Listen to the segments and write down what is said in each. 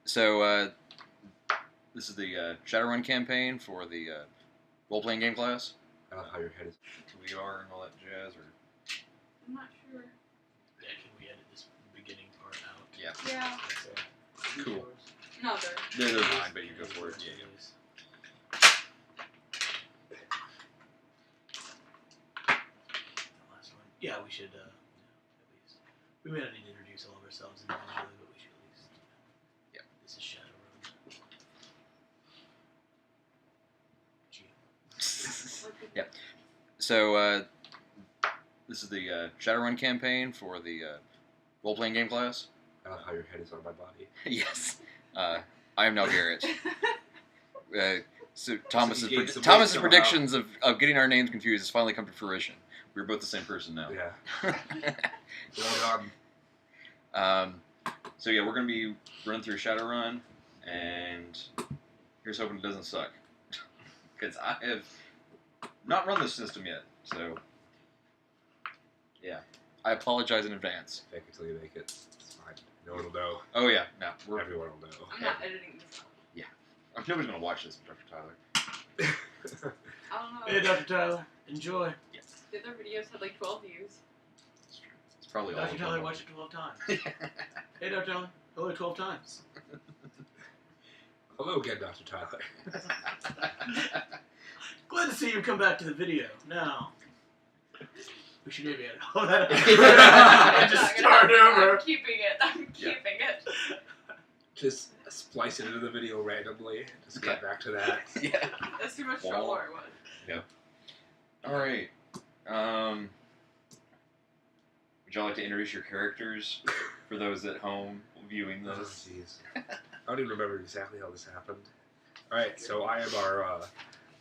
So, this is the Shadowrun campaign for the role-playing game class. I love how your head is. We are and all that jazz, or... I'm not sure. Yeah, can we edit this beginning part out? Yeah. Yeah. Cool. No, They're mine, but you go for it. Yeah. The last one. Yeah, we should, at least. We may not need to introduce all of ourselves individually, but we should at least. Yeah. This is Shadowrun. Yeah. So, this is the Shadowrun campaign for the role-playing game class. I love how your head is on my body. Yes. I am now Garret. So Thomas's gained some weight Thomas's somehow. predictions of getting our names confused has finally come to fruition. We're both the same person now. Yeah. Well done. So yeah, we're going to be running through Shadowrun, and here's hoping it doesn't suck. Because I have not run this system yet, so yeah. I apologize in advance. Fake it till you make it. It's fine. No one will know. Oh yeah, no. Everyone will know. I'm not editing this out. Nobody's going to watch this, Dr. Tyler. I don't know. Hey, Dr. Tyler. Enjoy. Yes. The other videos had like 12 views. It's probably all Dr. of Tyler them. watched it 12 times. Hey, Dr. Tyler. Hello 12 times. Hello again, Dr. Tyler. Glad to see you come back to the video. Now, we should maybe edit all that out. I'm And just not gonna- start over. I'm keeping it. I'm keeping it. Just splice it into the video randomly. Just cut back to that. Yeah. That's too much trouble, or what? All right. Would y'all like to introduce your characters for those at home viewing Oh, this? jeez. I don't even remember exactly how this happened. Alright, so I am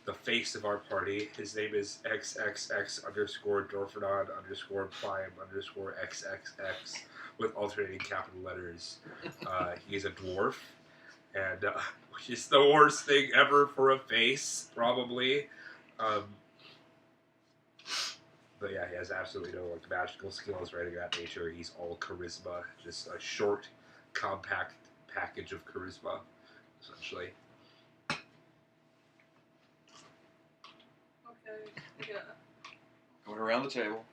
the face of our party. His name is XXX_Dorphodon_Prime_XXX with alternating capital letters. He's a dwarf, and which is the worst thing ever for a face, probably. But yeah, he has absolutely no magical skills or anything of that nature. He's all charisma, just a short, compact package of charisma, essentially. Okay. Yeah. Going around the table.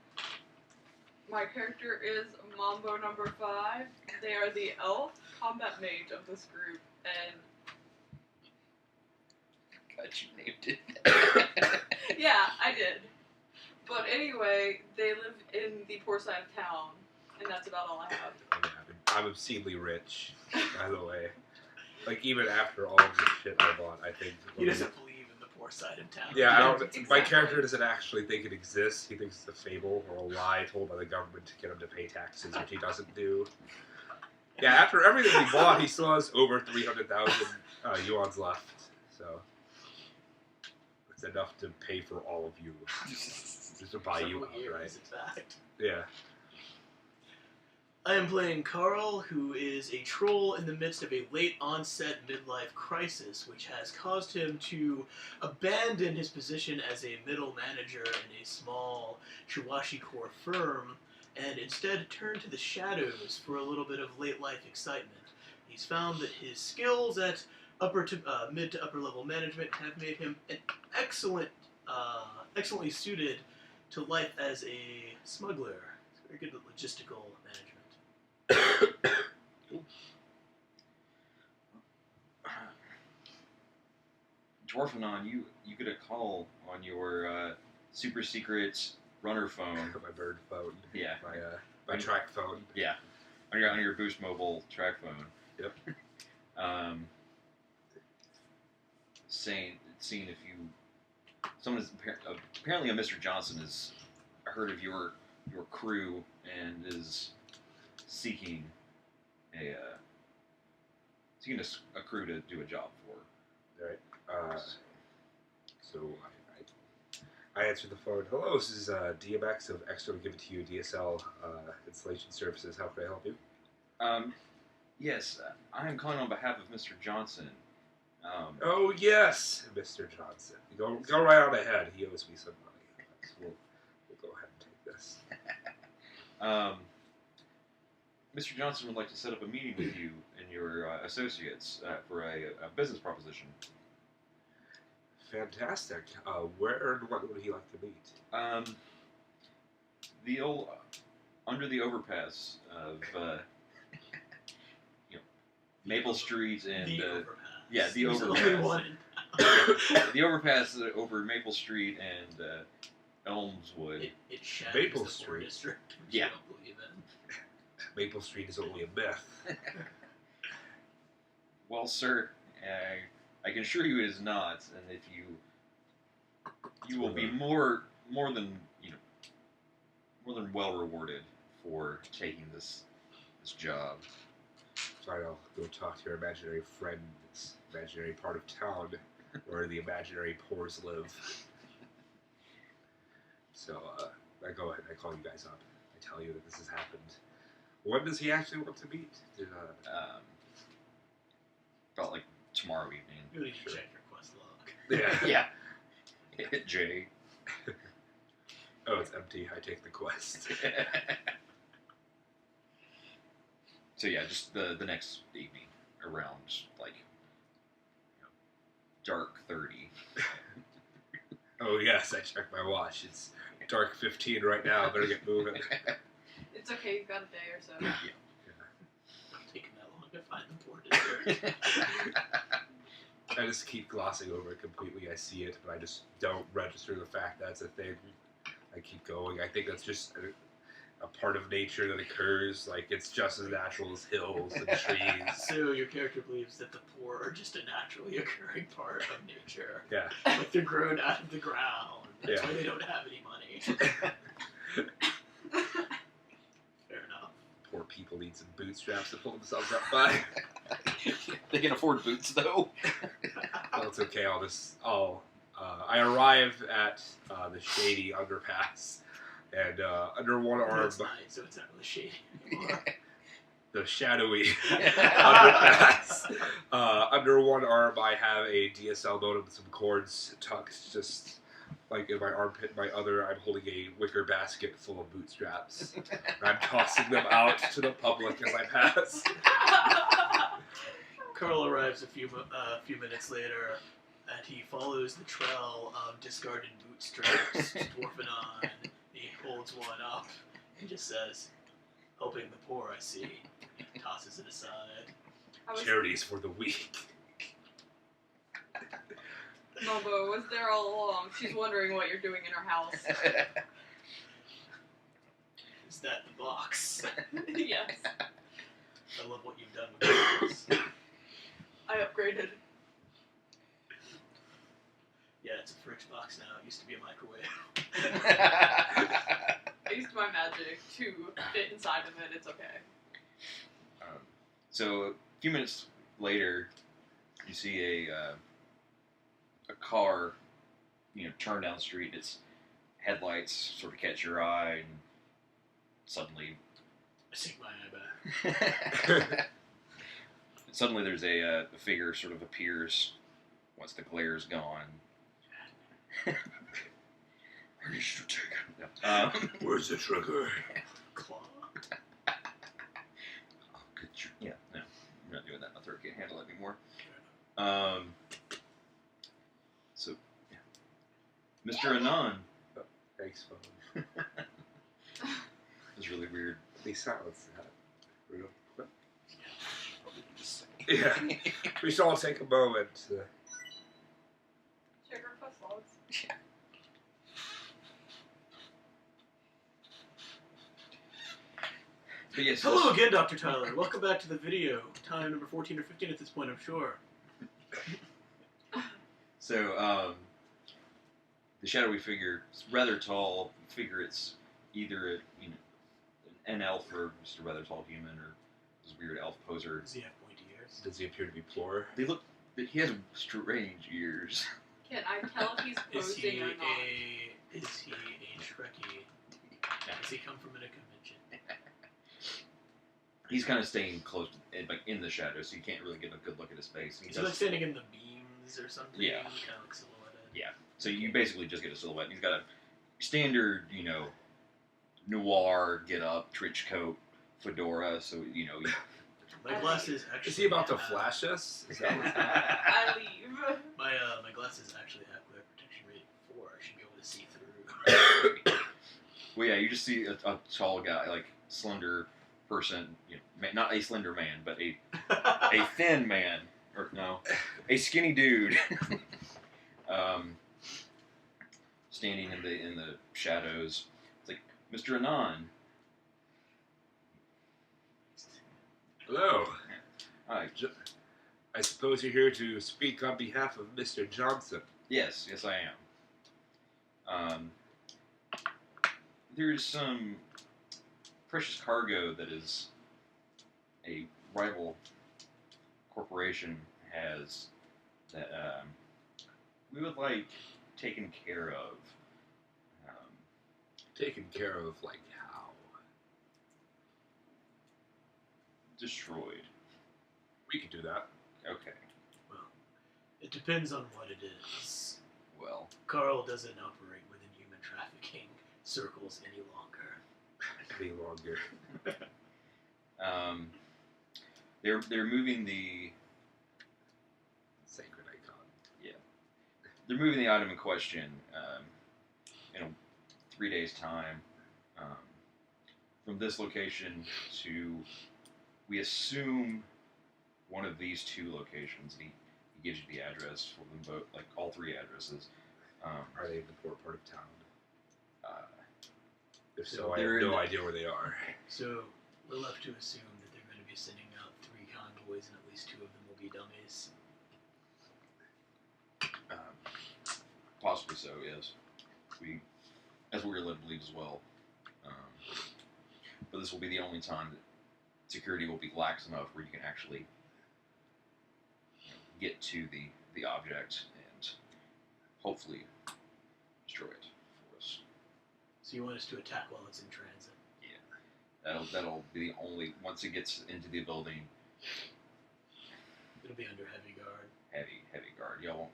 My character is Mambo number 5. They are the elf combat mage of this group, and God, you named it. yeah, I did. But anyway, they live in the poor side of town, and that's about all I have. Oh, yeah, I'm obscenely rich, by the way. Like, even after all of the shit I bought, I think... He doesn't believe in the poor side of town. Yeah, I don't... Exactly. My character doesn't actually think it exists. He thinks it's a fable or a lie told by the government to get him to pay taxes, which he doesn't do. Yeah, after everything he bought, he still has over 300,000 yuans left. So... it's enough to pay for all of you. Just to buy you outright. Yeah. I am playing Carl, who is a troll in the midst of a late-onset midlife crisis, which has caused him to abandon his position as a middle manager in a small Shiwashi Core firm, and instead turn to the shadows for a little bit of late-life excitement. He's found that his skills at mid to upper level management have made him an excellently suited to life as a smuggler. Very good at logistical management. Dwarfanon, you get a call on your super secret runner phone. My bird phone. Yeah. My track phone. Yeah. On your Boost Mobile track phone. Yep. Seeing if you... Someone is... Apparently a Mr. Johnson has heard of your crew and is seeking a crew to do a job for. Right. So I answered the phone. Hello, this is DMX of Extra Give It To You DSL Installation Services. How can I help you? Yes, I am calling on behalf of Mr. Johnson. Oh yes, Mr. Johnson. Go right on ahead. He owes me some money. So we'll go ahead and take this. Mr. Johnson would like to set up a meeting with you and your associates for a business proposition. Fantastic. Where and what would he like to meet? The old under the overpass of Maple Street and The overpass. yeah, the There's overpass. only one in The overpass over Maple Street and Elmswood. It shatters Maple the poor Street. district, which Yeah. I don't believe in. Maple Street is only a myth. Well, sir, I can assure you it is not, and if you will be more than well rewarded for taking this job. Fine, I'll go talk to your imaginary friend in this imaginary part of town where the imaginary poors live. So, I go ahead and I call you guys up. I tell you that this has happened. When does he actually want to meet? Felt like tomorrow evening. You need to Sure. check your quest log. Yeah. Hit J. Oh, it's empty. I take the quest. So yeah, just the next evening around like dark 30. Oh, yes, I checked my watch. It's dark 15 right now. Better get moving. It's okay, you've got a day or so. Yeah. Not taking that long to find the poor district. I just keep glossing over it completely. I see it, but I just don't register the fact that's a thing. I keep going. I think that's just a part of nature that occurs. Like, it's just as natural as hills and trees. So your character believes that the poor are just a naturally occurring part of nature. Yeah. Like they're grown out of the ground. That's Yeah. why they don't have any money. Fair enough. Poor people need some bootstraps to pull themselves up by. They can afford boots though. Well, it's okay. I arrive at the shady underpass, and under one No, arm, it's night, so it's not really shady anymore. the shadowy underpass. Under one arm, I have a DSL modem with some cords tucked just like in my armpit. My other, I'm holding a wicker basket full of bootstraps. And I'm tossing them out to the public as I pass. Carl arrives a few minutes later, and he follows the trail of discarded bootstraps dwarfing on. He holds one up and just says, "Helping the poor, I see." Tosses it aside. I was, Charities for the weak. Momo was there all along. She's wondering what you're doing in her house. Is that the box? Yes. I love what you've done with this. I upgraded. Yeah, it's a Frick's box now. It used to be a microwave. I used my magic to fit inside of it. It's okay. So a few minutes later, you see a car, turn down the street. Its headlights sort of catch your eye, and suddenly, I sink my eye back. suddenly there's a figure sort of appears once the glare's gone. I need you to take it. Where's the trigger? Claw. I'll get you. Yeah, no, I'm not doing that. My throat can't handle it anymore. So, yeah. Mr. Anon. Thanks, phone. It's really weird. They silence that real quick. Yeah. We should all take a moment to... Check our quest logs. But yes, Hello again, Dr. Tyler. Welcome back to the video. Time number 14 or 15 at this point, I'm sure. So, the shadowy figure, it's rather tall. Figure it's either an elf or just a rather tall human, or this weird elf poser. Does he have pointy ears? Does he appear to be poor? They look. He has strange ears. Can I tell if he's Is he posing or not? a Trekkie? Does he come from a convention? He's kind of staying close, in the shadows, so you can't really get a good look at his face. Is he like standing in the beams or something? Yeah. Kind of like silhouetted. Yeah. So you basically just get a silhouette. He's got a standard, noir get up, trench coat, fedora, so you know. My glasses actually. Is he about to have- flash us? Is that what's I leave. My glasses actually have glare protection rate 4. I should be able to see through. Well, yeah, you just see a tall guy, like slender person, you know, not a slender man, but a thin man, or no, a skinny dude, standing in the shadows. It's like, Mr. Anon. Hello. Hi. I suppose you're here to speak on behalf of Mr. Johnson. Yes, I am. There's some precious cargo that is a rival corporation has that we would like taken care of. Taken care of, like how? Destroyed. We could do that. Okay. Well, it depends on what it is. Well, Carl doesn't operate within human trafficking circles any longer. Any longer. they're moving the Sacred icon. they're moving the item in question in 3 days' time from this location to, we assume, one of these 2 locations. He gives you the address for them both, like all 3 addresses. Are they in the poor part of town? If So so, I they're have in no the- idea where they are. So we're left to assume that they're going to be sending out 3 convoys, and at least 2 of them will be dummies. Possibly so, yes. That's what we're led to believe as well. But this will be the only time that security will be lax enough where you can actually get to the object and hopefully destroy it for us. So you want us to attack while it's in transit? That'll be the only, once it gets into the building, It'll be under heavy guard. heavy guard. Y'all won't.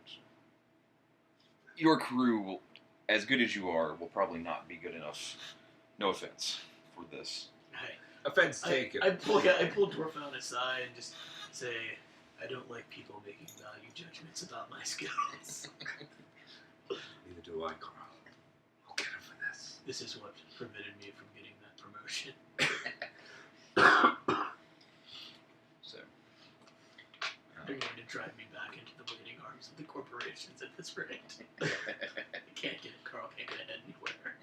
Your crew will, as good as you are, will probably not be good enough. No offense for this. Offense taken. I pull Dwarfound aside and just say, I don't like people making value judgments about my skills. Neither do I, Carl. I'll get him for this. This is what prevented me from getting that promotion. So. They're going to drive me back into the waiting arms of the corporations at this rate. Carl can't get ahead anywhere.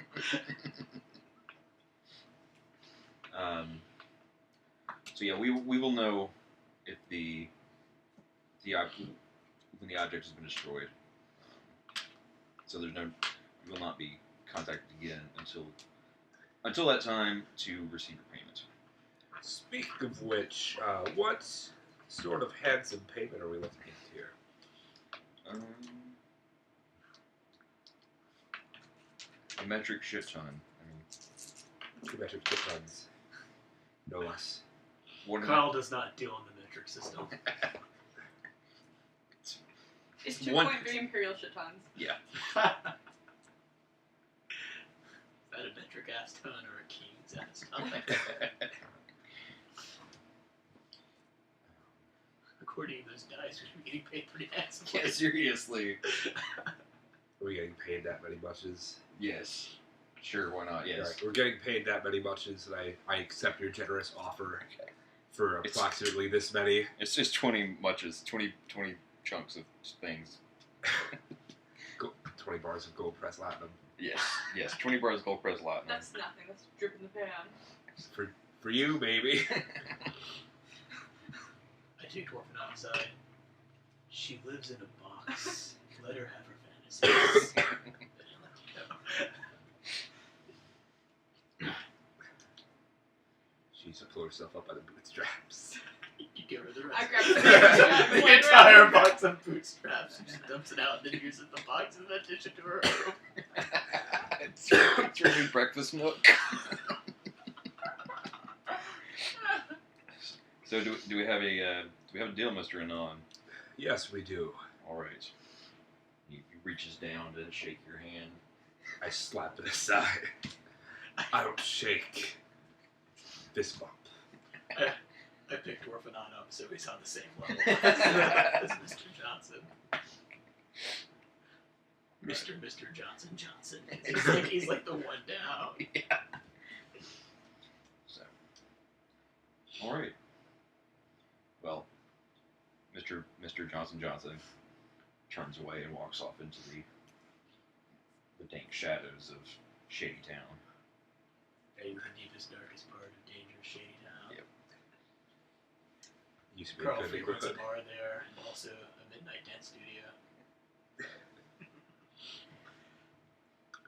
So yeah, we will know if when the object has been destroyed. So we will not be contacted again until that time to receive your payment. Speak of which, what sort of handsome payment are we looking at here? A metric shit ton. 2 metric tons. No less. Carl does not deal in the metric system. It's One- 2.3 imperial shit tons. Yeah. Is that a metric ass ton or a king's ass ton? According to those dice, we should be getting paid pretty handsomely. Yeah, seriously. Are we getting paid that many muches? Yes. Sure, why not? Yes. Right, we're getting paid that many muches, and I accept your generous offer for It's- approximately this many. It's just 20 muches, 20 chunks of things. 20 bars of gold press platinum. Yes, 20 bars of gold press platinum. That's nothing. That's a drip in the pan. For you, baby. I take Dwarfen outside. She lives in a box. Let her have her fantasies. Then I let her go. She's to pull herself up by the bootstraps. You give her the I rest. grab some The entire box of bootstraps. She just dumps it out and then uses the box as an addition to her room. It's your new breakfast nook. So do we have a deal, Mr. Anon? Yes, we do. All right. He reaches down to shake your hand. I slap it aside. I don't shake. Fist bump. I picked Orphanon up, so he's on the same level as Mr. Johnson. Mr. Johnson. He's like the one down. Yeah. So, all right. Well, Mr. Johnson turns away and walks off into the dank shadows of Shady Town. Right in the deepest, darkest part of dangerous Shady Town. Yep. Used to be a Carl good frequents a neighborhood. bar there, and also a midnight dance studio.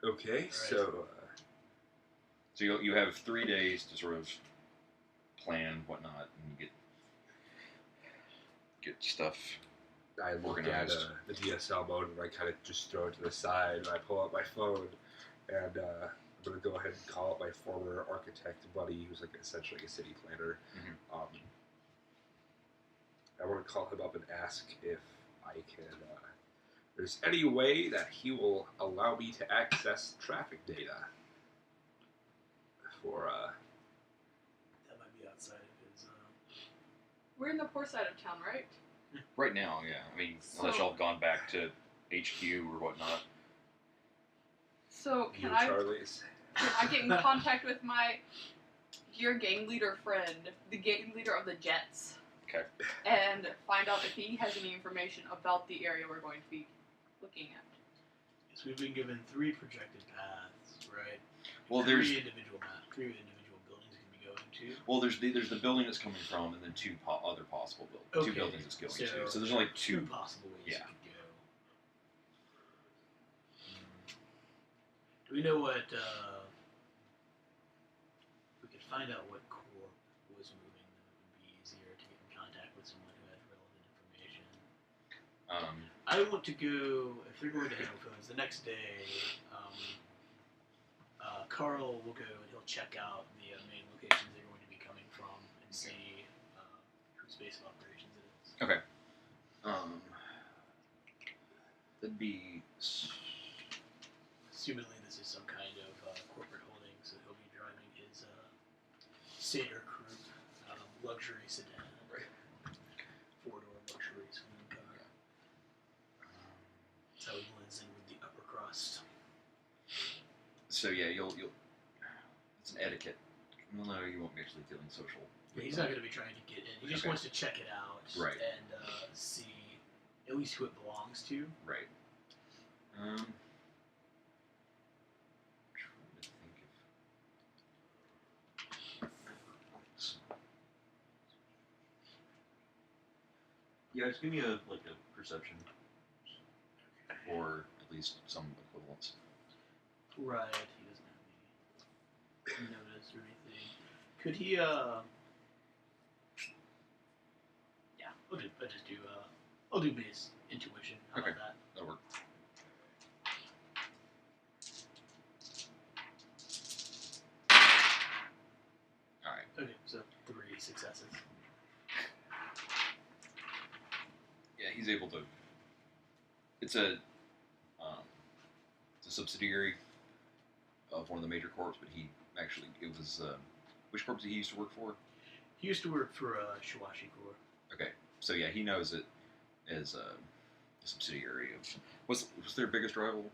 Okay, Right. so So you have 3 days to sort of plan whatnot, and you get stuff. I look at Organized. the DSL mode and I kind of just throw it to the side and I pull out my phone and I'm going to go ahead and call up my former architect buddy who's like essentially a city planner. Mhm. I want to call him up and ask if I can, there's any way that he will allow me to access traffic data for, That might be outside of his. We're in the poor side of town, right? Right now, yeah. I mean, unless y'all have gone back to HQ or whatnot. So you can I Charlie's. get in contact with your gang leader friend, the gang leader of the Jets? Okay. And find out if he has any information about the area we're going to be looking at. Yes, we've been given 3 projected paths, right? Well, three there's individual buildings we can be going to. well, there's the building it's coming from, and then 2 other possible buildings. Okay. 2 buildings it's going to. So there's there only are 2. possible ways Yeah. you could go. Do we know what? We could find out what corp was moving. Then it would be easier to get in contact with someone who had relevant information. I want to go, if they're going to Hamilton's, the next day, Carl will go and he'll check out the main locations they're going to be coming from and see whose base of operations it is. Okay. That'd be. Assumedly this is some kind of corporate holding, so he'll be driving his Seder Coupe luxury sedan. Right. 4-door luxury saloon car. That's how he blends in with the upper crust. So yeah, you'll. It's an etiquette. Well, no, you won't be actually feeling social. Yeah, he's not going to be trying to get in. He just Okay. wants to check it out Right. and see at least who it belongs to. Right. Trying to think of. Yeah, just give me a perception, or at least some equivalence. Right. He doesn't have any notice or anything. Could he? Yeah, I'll do base intuition. How Okay. about that? That'll work. All right. Okay, so 3 successes. Yeah, he's able to. It's a subsidiary of one of the major corps, but it was which corps did he used to work for? He used to work for Shawashi Corps. Okay, so yeah, he knows it as a subsidiary of. Was their biggest rival?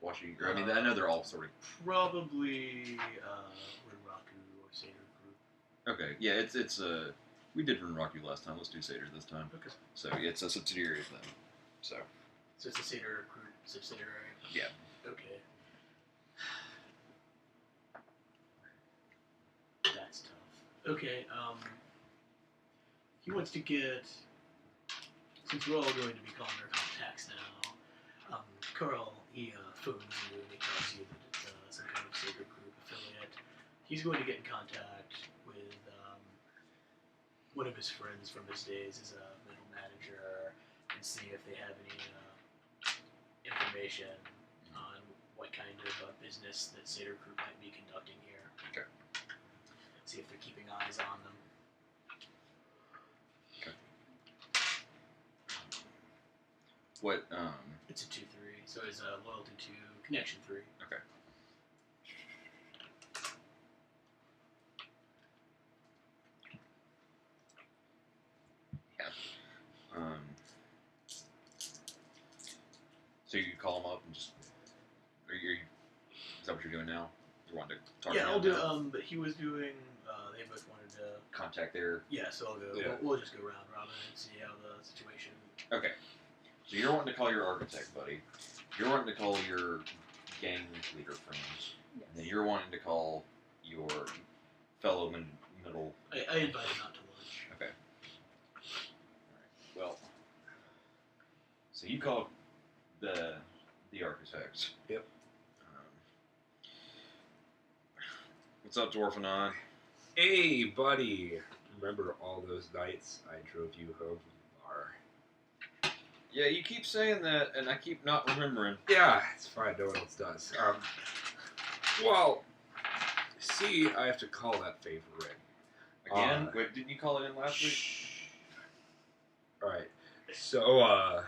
Washi? Or, I mean, I know they're all sort of. Probably Rinraku or Seder Group. Okay, yeah, it's we did Rinraku last time. Let's do Seder this time. Okay. So yeah, it's a subsidiary of them. So So it's a Seder Group subsidiary. yeah. Okay. That's tough. Okay, he wants to get, since we're all going to be calling our contacts now, Carl, he phones you and he tells you that it's some kind of Sacred Group affiliate. He's going to get in contact with one of his friends from his days as a middle manager and see if they have any information on what kind of business that Seder Group might be conducting here. Okay. See if they're keeping eyes on them. Okay. What? It's a 2-3, so it's a loyalty 2, connection 3. Okay. So you call him up and just. Is that what you're doing now? You want to talk? Yeah, to I'll him do. now? But he was doing. They both wanted to. Contact there. Yeah, so I'll go. Yeah. We'll just go round robin and see how the situation. Okay. So you're wanting to call your architect buddy. You're wanting to call your gang leader friends. Yes. And then you're wanting to call your fellow middle. I invited him out to lunch. Okay. Alright. Well. So you call the architect. Yep. What's up, Dwarfanon? Hey, buddy. Remember all those nights I drove you home from the bar? Yeah, you keep saying that, and I keep not remembering. Yeah, it's fine. No one else does. Well, see, I have to call that favor in. Again? Wait, didn't you call it in last week? All right. So, I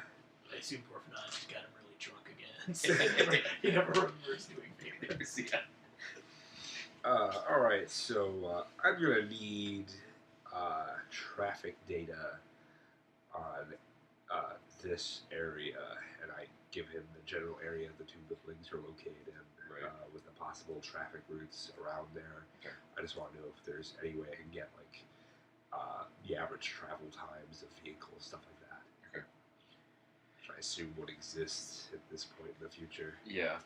assume Dwarfanon just got him really drunk again. So he never remembers doing favors. Yeah. all right. So, I'm gonna need traffic data on this area, and I give him the general area the two buildings are located in, Right. with the possible traffic routes around there. Okay. I just want to know if there's any way I can get like the average travel times of vehicles, stuff like that. Okay. Which I assume would exist at this point in the future. Yeah.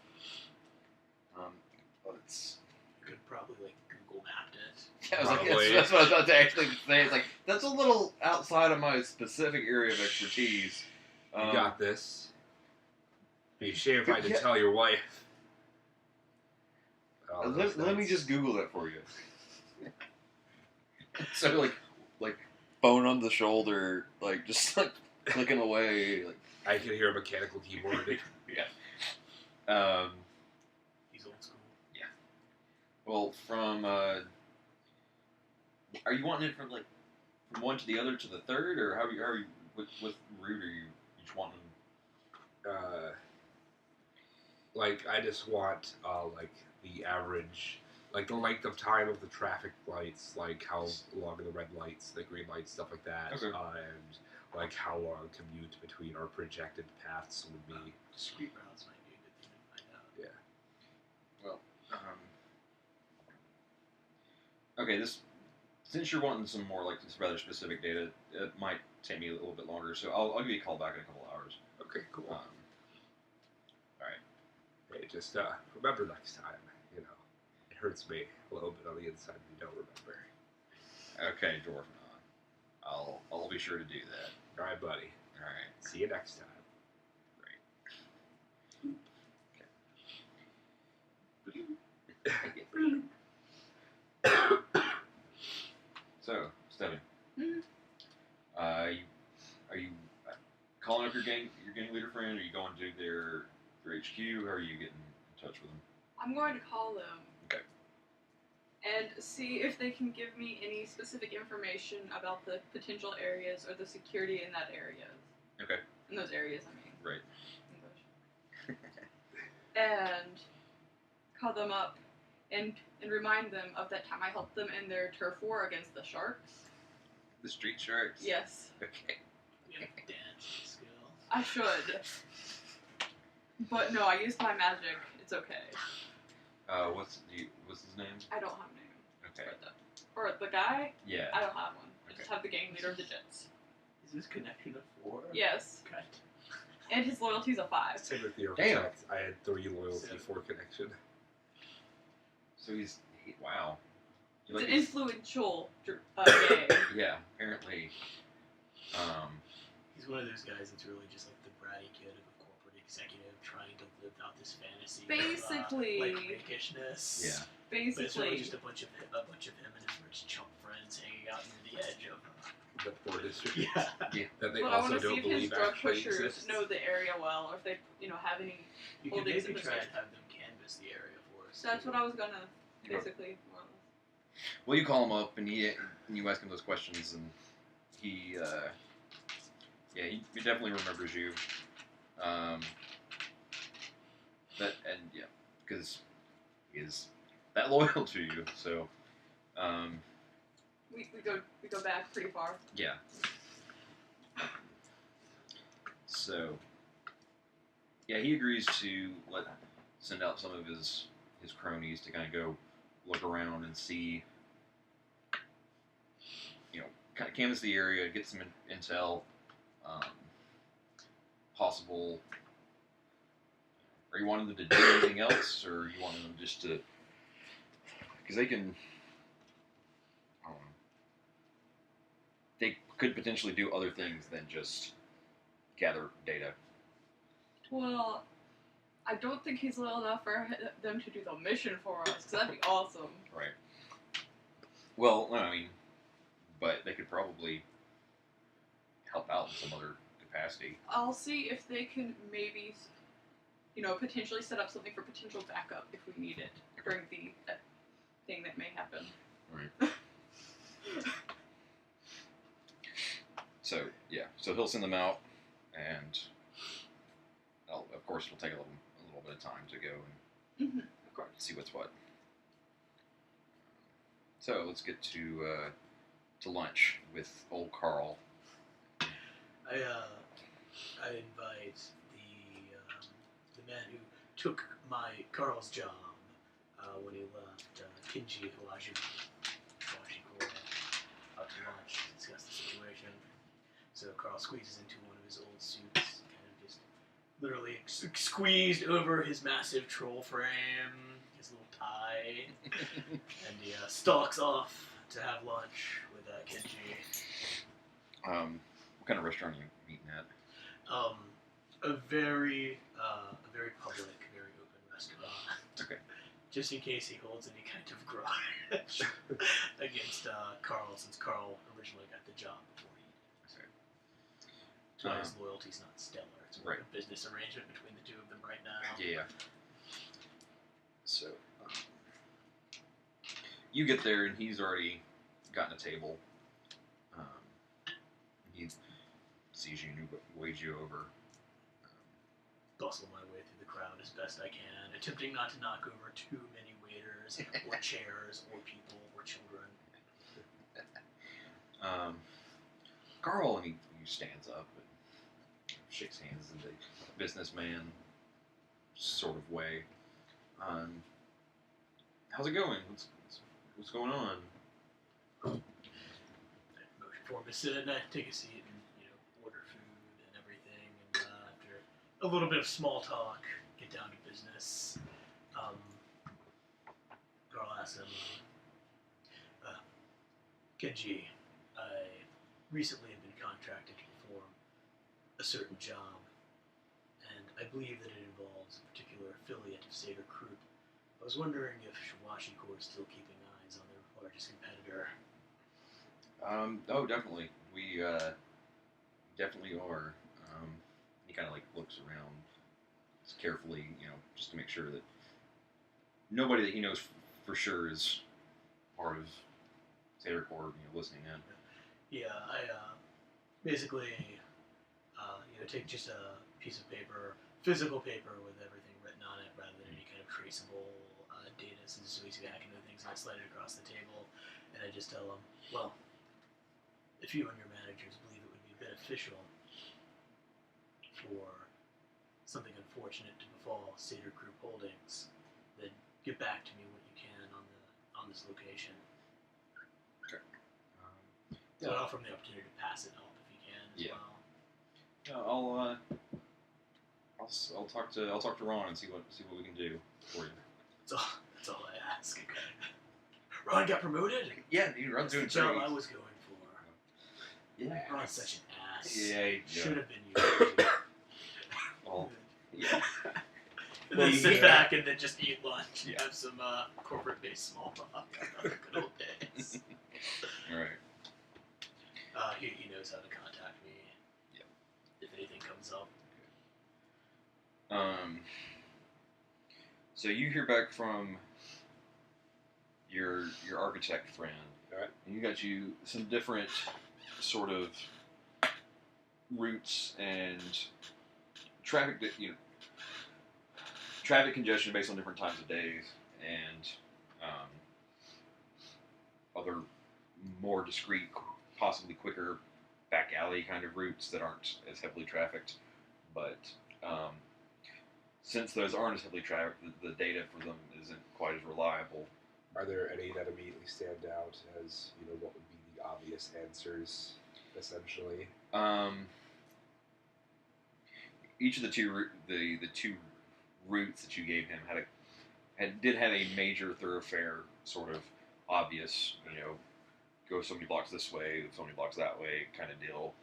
Let's. You could probably like Google mapped it. Yeah, I was like, Probably. that's what I was about to actually say. It's like, that's a little outside of my specific area of expertise. You got this. Be ashamed if I didn't Yeah. tell your wife. All those Let me nights. just Google that for you. So, like, phone on the shoulder, like, just, like, clicking away. Like, I can hear a mechanical keyboard. He's old school. Well, from, are you wanting it from one to the other to the third, or how are you, what route are you each wanting? Like, I just want, like, the average, like, the length of time of the traffic lights, like, how long are the red lights, the green lights, stuff like that, Okay. and, like, how long commute between our projected paths would be. Discrete routes might be a good thing to find out. Yeah. Well, okay, since you're wanting some more, like, this rather specific data, it might take me a little bit longer, so I'll give you a call back in a couple hours. Okay, cool. Alright. Hey, just, remember next time, you know, it hurts me a little bit on the inside if you don't remember. Okay, Dwarfanon. I'll be sure to do that. Alright, buddy. Alright. See you next time. So, Stephanie. Mhm. Are you calling up your gang leader friend? Are you going to their HQ? How are you getting in touch with them? I'm going to call them. Okay. And see if they can give me any specific information about the potential areas or the security in that area. Okay. In those areas, I mean. Right. English. And call them up and remind them of that time I helped them in their turf war against the sharks. The street sharks? Yes, Okay. You have dancing skills. I should. But no, I used my magic. It's okay. What's his name? I don't have a name. Okay. Or the guy? Yeah. I don't have one. I just Okay. have the gang leader of the Jets. Is this connection of 4? Yes. Okay. And his loyalty's a 5. Same with the Damn. architect. I had 3 loyalty for connection. So wow. You It's like an his- influential gang. Yeah, apparently. He's one of those guys that's really just like the bratty kid of a corporate executive trying to live out this fantasy Basically. of, like rakishness. Yeah. But it's really Basically. just a bunch of him and his rich chump friends hanging out near the edge of. The poor district. Yeah. That they But I also want to see don't if his believe drug actually pushers exists. know the area well, or if they, have any. You could Holdings maybe in try the and have them canvas the area for us. So that's what I was gonna, Okay. basically, more or less. Well, you call him up and you ask him those questions, and he definitely remembers you. Because he is that loyal to you. So, We go back pretty far. yeah. So, Yeah, he agrees to send out some of his cronies to kind of go look around and see, kind of canvass the area, get some intel, possible. Are you wanting them to do anything else, or you wanting them just to? Because they can. I don't know. They could potentially do other things than just gather data. Well, I don't think he's loyal enough for them to do the mission for us, because that'd be awesome. Right. Well, I mean, but they could probably help out in some other capacity. I'll see if they can maybe, potentially set up something for potential backup if we need it during the thing that may happen. Right. So he'll send them out, and of course it'll take a little bit of time to go and Of course. see what's what. So let's get to lunch with old Carl. I invite the man who took Carl's job when he left Kinji Washikora out to lunch to discuss the situation. So Carl squeezes into one of his old suits, kind of just literally squeezed over his massive troll frame, his little tie, and he stalks off to have lunch with Kinji. What kind of restaurant are you meeting at? A very public, very open restaurant. Okay. Just in case he holds any kind of grudge against Carl, since Carl originally got the job before he did. So his loyalty's not stellar. It's more right. a business arrangement between the two of them right now. Yeah. So you get there and he's already gotten a table. He sees you and waves you over. Bustle my way through the crowd as best I can, attempting not to knock over too many waiters, or chairs, or people, or children. Carl, and he stands up and shakes hands in the businessman sort of way. How's it going? What's going on? Motion for him to sit and take a seat and order food and everything, and after a little bit of small talk, get down to business. Carl asks him, Kenji, I recently have been contracted to perform a certain job, and I believe that it involves a particular affiliate of Seder Group. I was wondering if Shawashi Corps is still keeping eyes on their largest competitor. Oh, definitely. We definitely are. He kind of looks around carefully, just to make sure that nobody that he knows for sure is part of Seder Corps, listening in. Yeah, I basically, take just a piece of paper, physical paper with everything written on it, rather than any kind of traceable data, since it's so easy to hack into things, and I slide it across the table, and I just tell them, well, if you and your managers believe it would be beneficial for something unfortunate to befall Seder Group Holdings, then get back to me when you can on this location. Okay. So I'll offer him the opportunity to pass it off if he can as well. Yeah, I'll talk to Ron and see what we can do for you. That's all I ask. Ron got promoted? Yeah, dude, Ron's doing the job great. I was going for. Yeah. Ron's such an ass. Yeah, Should have been you. Well, yeah. And then sit back and then just eat lunch and Yeah. have some corporate-based small talk about the good old days. All right. He knows how to contact me. Yeah. If anything comes up. So you hear back from your architect friend. All right. And you got some different sort of routes and traffic congestion based on different times of days and other more discreet, possibly quicker back alley kind of routes that aren't as heavily trafficked. But since those aren't as heavily tracked, the data for them isn't quite as reliable. Are there any that immediately stand out as, what would be the obvious answers, essentially? Each of the two routes that you gave him did have a major thoroughfare, sort of obvious, go so many blocks this way, so many blocks that way, kind of deal.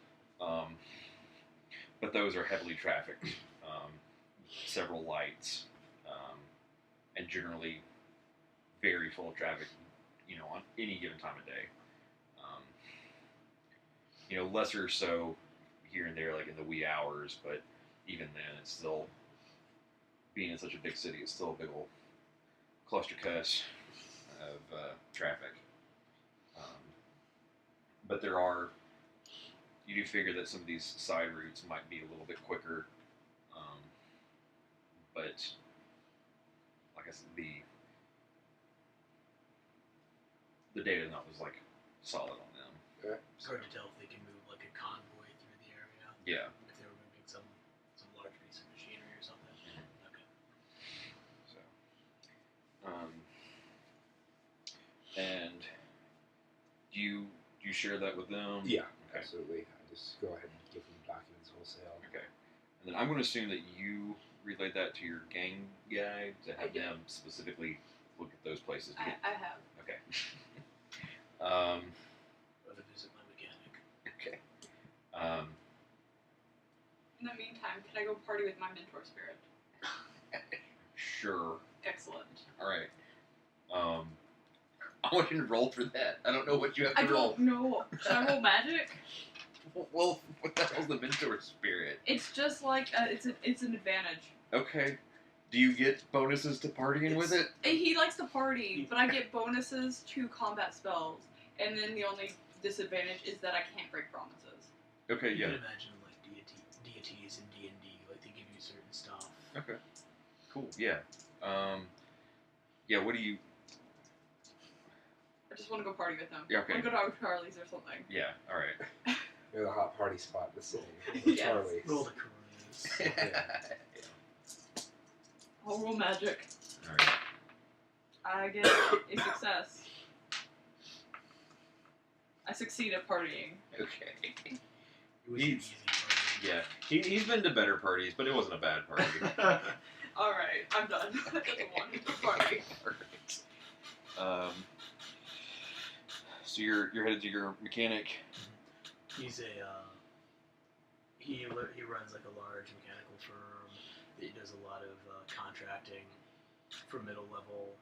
But those are heavily trafficked, several lights, and generally very full of traffic, on any given time of day. Lesser so here and there, like in the wee hours, but even then, it's still, being in such a big city, it's still a big old cluster cuss of traffic. But you do figure that some of these side routes might be a little bit quicker, but like I said, the data was like solid on them. Okay. It's hard to tell if they can move like a convoy through the area. Yeah. If they were moving some large piece of machinery or something. Okay. So, and do you share that with them? Yeah, Okay. absolutely. I just go ahead and give them documents wholesale. Okay. And then I'm going to assume that you relayed that to your gang guy to have them specifically look at those places. I have. Okay. Go to visit my mechanic. Okay. In the meantime, can I go party with my mentor spirit? Sure. Excellent. All right. I want you to roll for that. I don't know what you have to I roll. don't know. Should I roll magic? Well, what the hell's the mentor spirit? It's just like it's an advantage. Okay. Do you get bonuses to partying with it? He likes to party, but I get bonuses to combat spells, and then the only disadvantage is that I can't break promises. Okay, You yeah. can imagine like deities in D&D, like they give you certain stuff. Okay. Cool. Yeah. Yeah. What do you? I just want to go party with them. Yeah, okay. I want to go to Charlie's or something. Yeah. All right. They're the hot party spot in the city. Yes. Charlie's. Roll the cruise. Yeah. I'll roll magic. All right. I get a success. I succeed at partying. Okay. It was an easy party. Yeah. He's been to better parties, but it wasn't a bad party. All right, I'm done. I doesn't want to party. Perfect. So you're headed to your mechanic. He's he runs like a large mechanical firm. He does a lot of contracting for middle level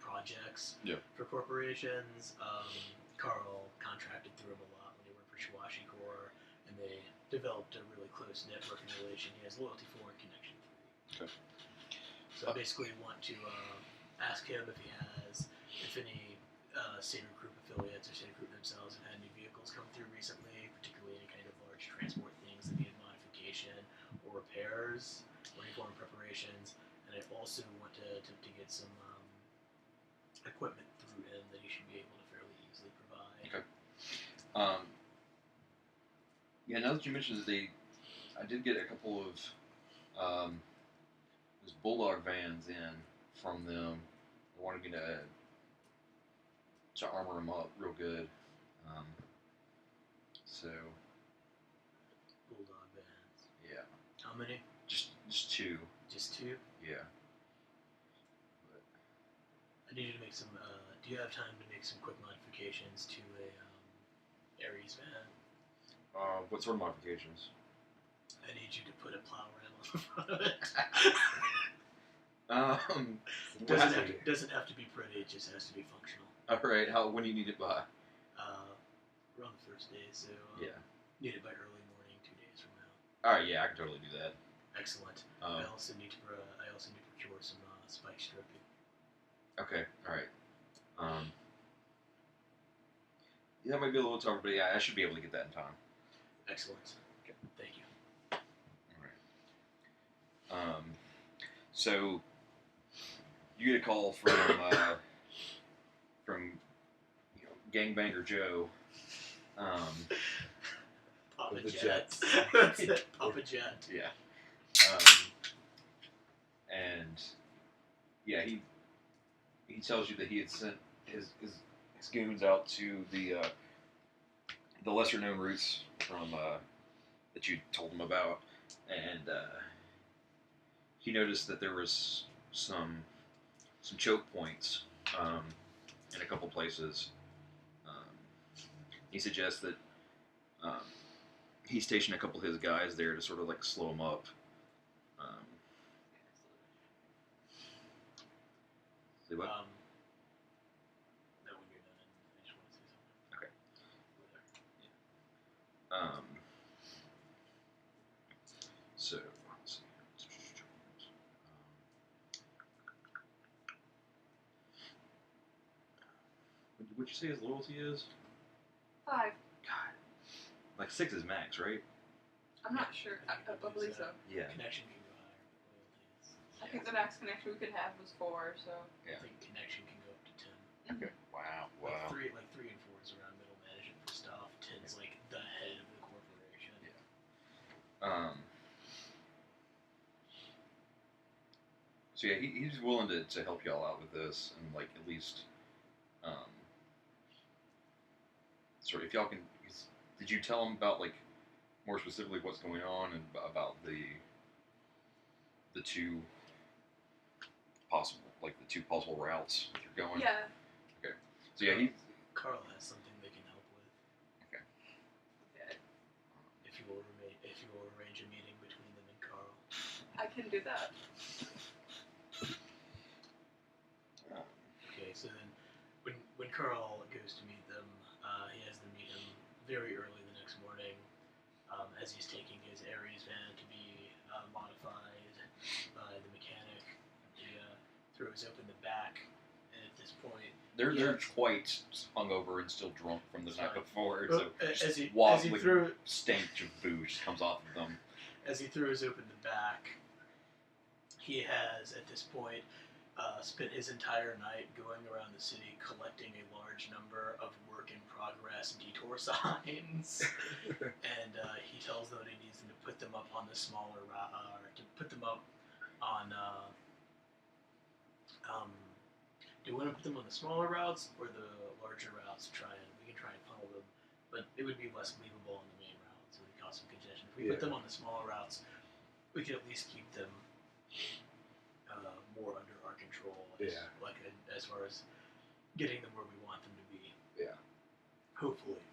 projects for corporations. Carl contracted through him a lot when he worked for Shawashi Corps, and they developed a really close networking relation. He has loyalty for and connection for. Okay. So I basically want to ask him if any Seder Group affiliates or Seder Group themselves have had any vehicles come through recently, particularly any kind of large transport things that need modification or repairs or any form of preparations. And I also want to attempt to get some equipment through him that he should be able to fairly easily provide. Okay. Yeah. Now that you mentioned that I did get a couple of those Bulldog vans in from them. They wanted me to armor them up real good. So Bulldog vans. yeah, How many? just two. Just two? Yeah. I need you to make some. Do you have time to make some quick modifications to a Ares van? What sort of modifications? I need you to put a plow ram on the front of it. Doesn't have to be pretty. It just has to be functional. All right. When do you need it by? We're on the first day, so Yeah. need it by early morning, 2 days from now. All right. Yeah, I can totally do that. Excellent. I also need to procure some spike stripping. Okay. All right. Yeah, that might be a little tougher, but yeah, I should be able to get that in time. Excellent. Okay. Thank you. All right. So you get a call from Gangbanger Joe. Papa With the Jet. jets. That's it. Papa Jet. Yeah. and yeah, he tells you that he had sent his goons out to the lesser known routes from that you told him about, and he noticed that there was some choke points in a couple places. He suggests that he stationed a couple of his guys there to sort of like slow him up. Say what? No, when you're done, I just want to say something. Okay. So let's see. What'd you say his loyalty is? 5. God, like 6 is max, right? I'm not sure. I believe so. Yeah. Connection can go higher, but loyalty is. I think the max connection we could have was 4, so. Yeah. I think connection can go up to 10. Okay. Wow. Like 3 and 4 is around middle management for stuff. 10's like the head of the corporation. Yeah. So yeah, he's willing to help y'all out with this, and like at least, sort of if y'all can. Did you tell him about like more specifically what's going on and about the two possible routes that you're going? Yeah. Okay. So yeah, Carl has something they can help with. Okay. If you will arrange a meeting between them and Carl. I can do that. Okay, so then when Carl goes to meet them, he has them meet him very early the next morning, as he's taking his Ares van to be modified by the mechanic. He throws open the back, and at this point, they're quite hungover and still drunk from the night before. Well, so as he stench of booze just comes off of them. As he throws open the back, he has at this point spent his entire night going around the city collecting a large number of work in progress detour signs, and he tells them that he needs them to put them up on the smaller to put them up on. Do you want to put them on the smaller routes or the larger routes? We can try and funnel them, but it would be less believable on the main route, so it would cause some congestion. If we put them on the smaller routes, we could at least keep them more under our control. As far as getting them where we want them to be. Yeah. Hopefully.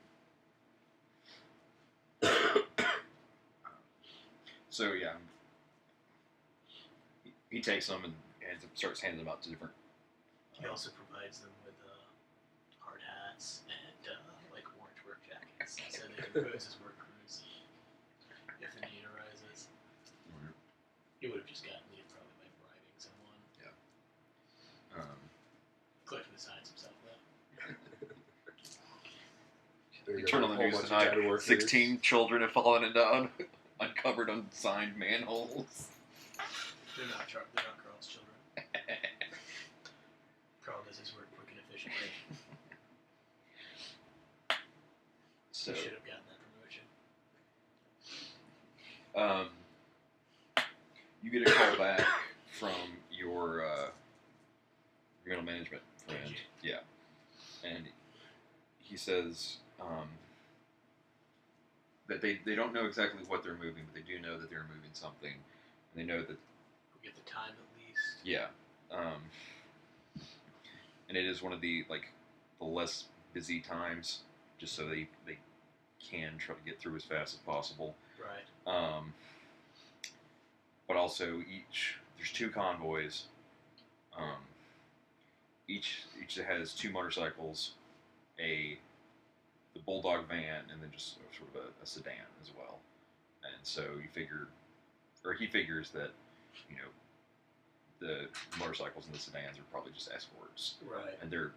So yeah, he takes them and starts handing them out to different. He also provides them with hard hats and like orange work jackets, so they can pose as work crews if the need arises. Mm-hmm. He would have just gotten leave probably by bribing someone. Yeah. Collecting the signs himself though. You turn on the news tonight. 16 children have fallen into uncovered, unsigned manholes. They're not Carl's children. Carl does his work quick and efficiently. So he should have gotten that promotion. You get a call back from your middle management friend. Yeah. And he says that they don't know exactly what they're moving, but they do know that they're moving something. And they know that... We get the time at least. Yeah. And it is one of the less busy times, just so they can try to get through as fast as possible. Right. But also there's 2 convoys. Each has 2 motorcycles, the Bulldog van, and then just sort of a sedan as well. And so he figures that, the motorcycles and the sedans are probably just escorts. Right. And they're,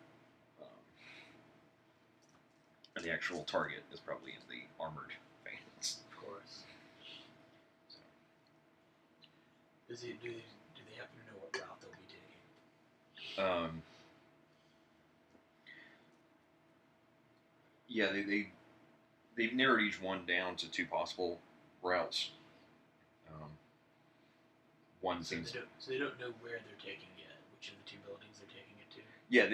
and the actual target is probably in the armored vans. Of course. So. Do they happen to know what route they'll be taking? Yeah, they've narrowed each one down to 2 possible routes. one seems. So they don't know where they're taking yet. Which of the two buildings they're taking it to? Yeah,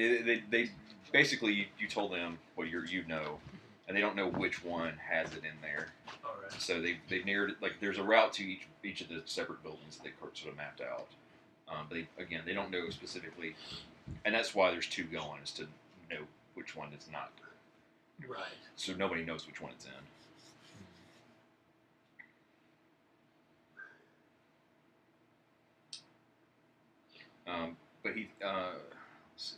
they basically you told them what you know, and they don't know which one has it in there. All right. So they've narrowed it, like there's a route to each of the separate buildings that they sort of mapped out. But they don't know specifically, and that's why there's two going, is to know which one it's not. Right. So nobody knows which one it's in. But he, let's see,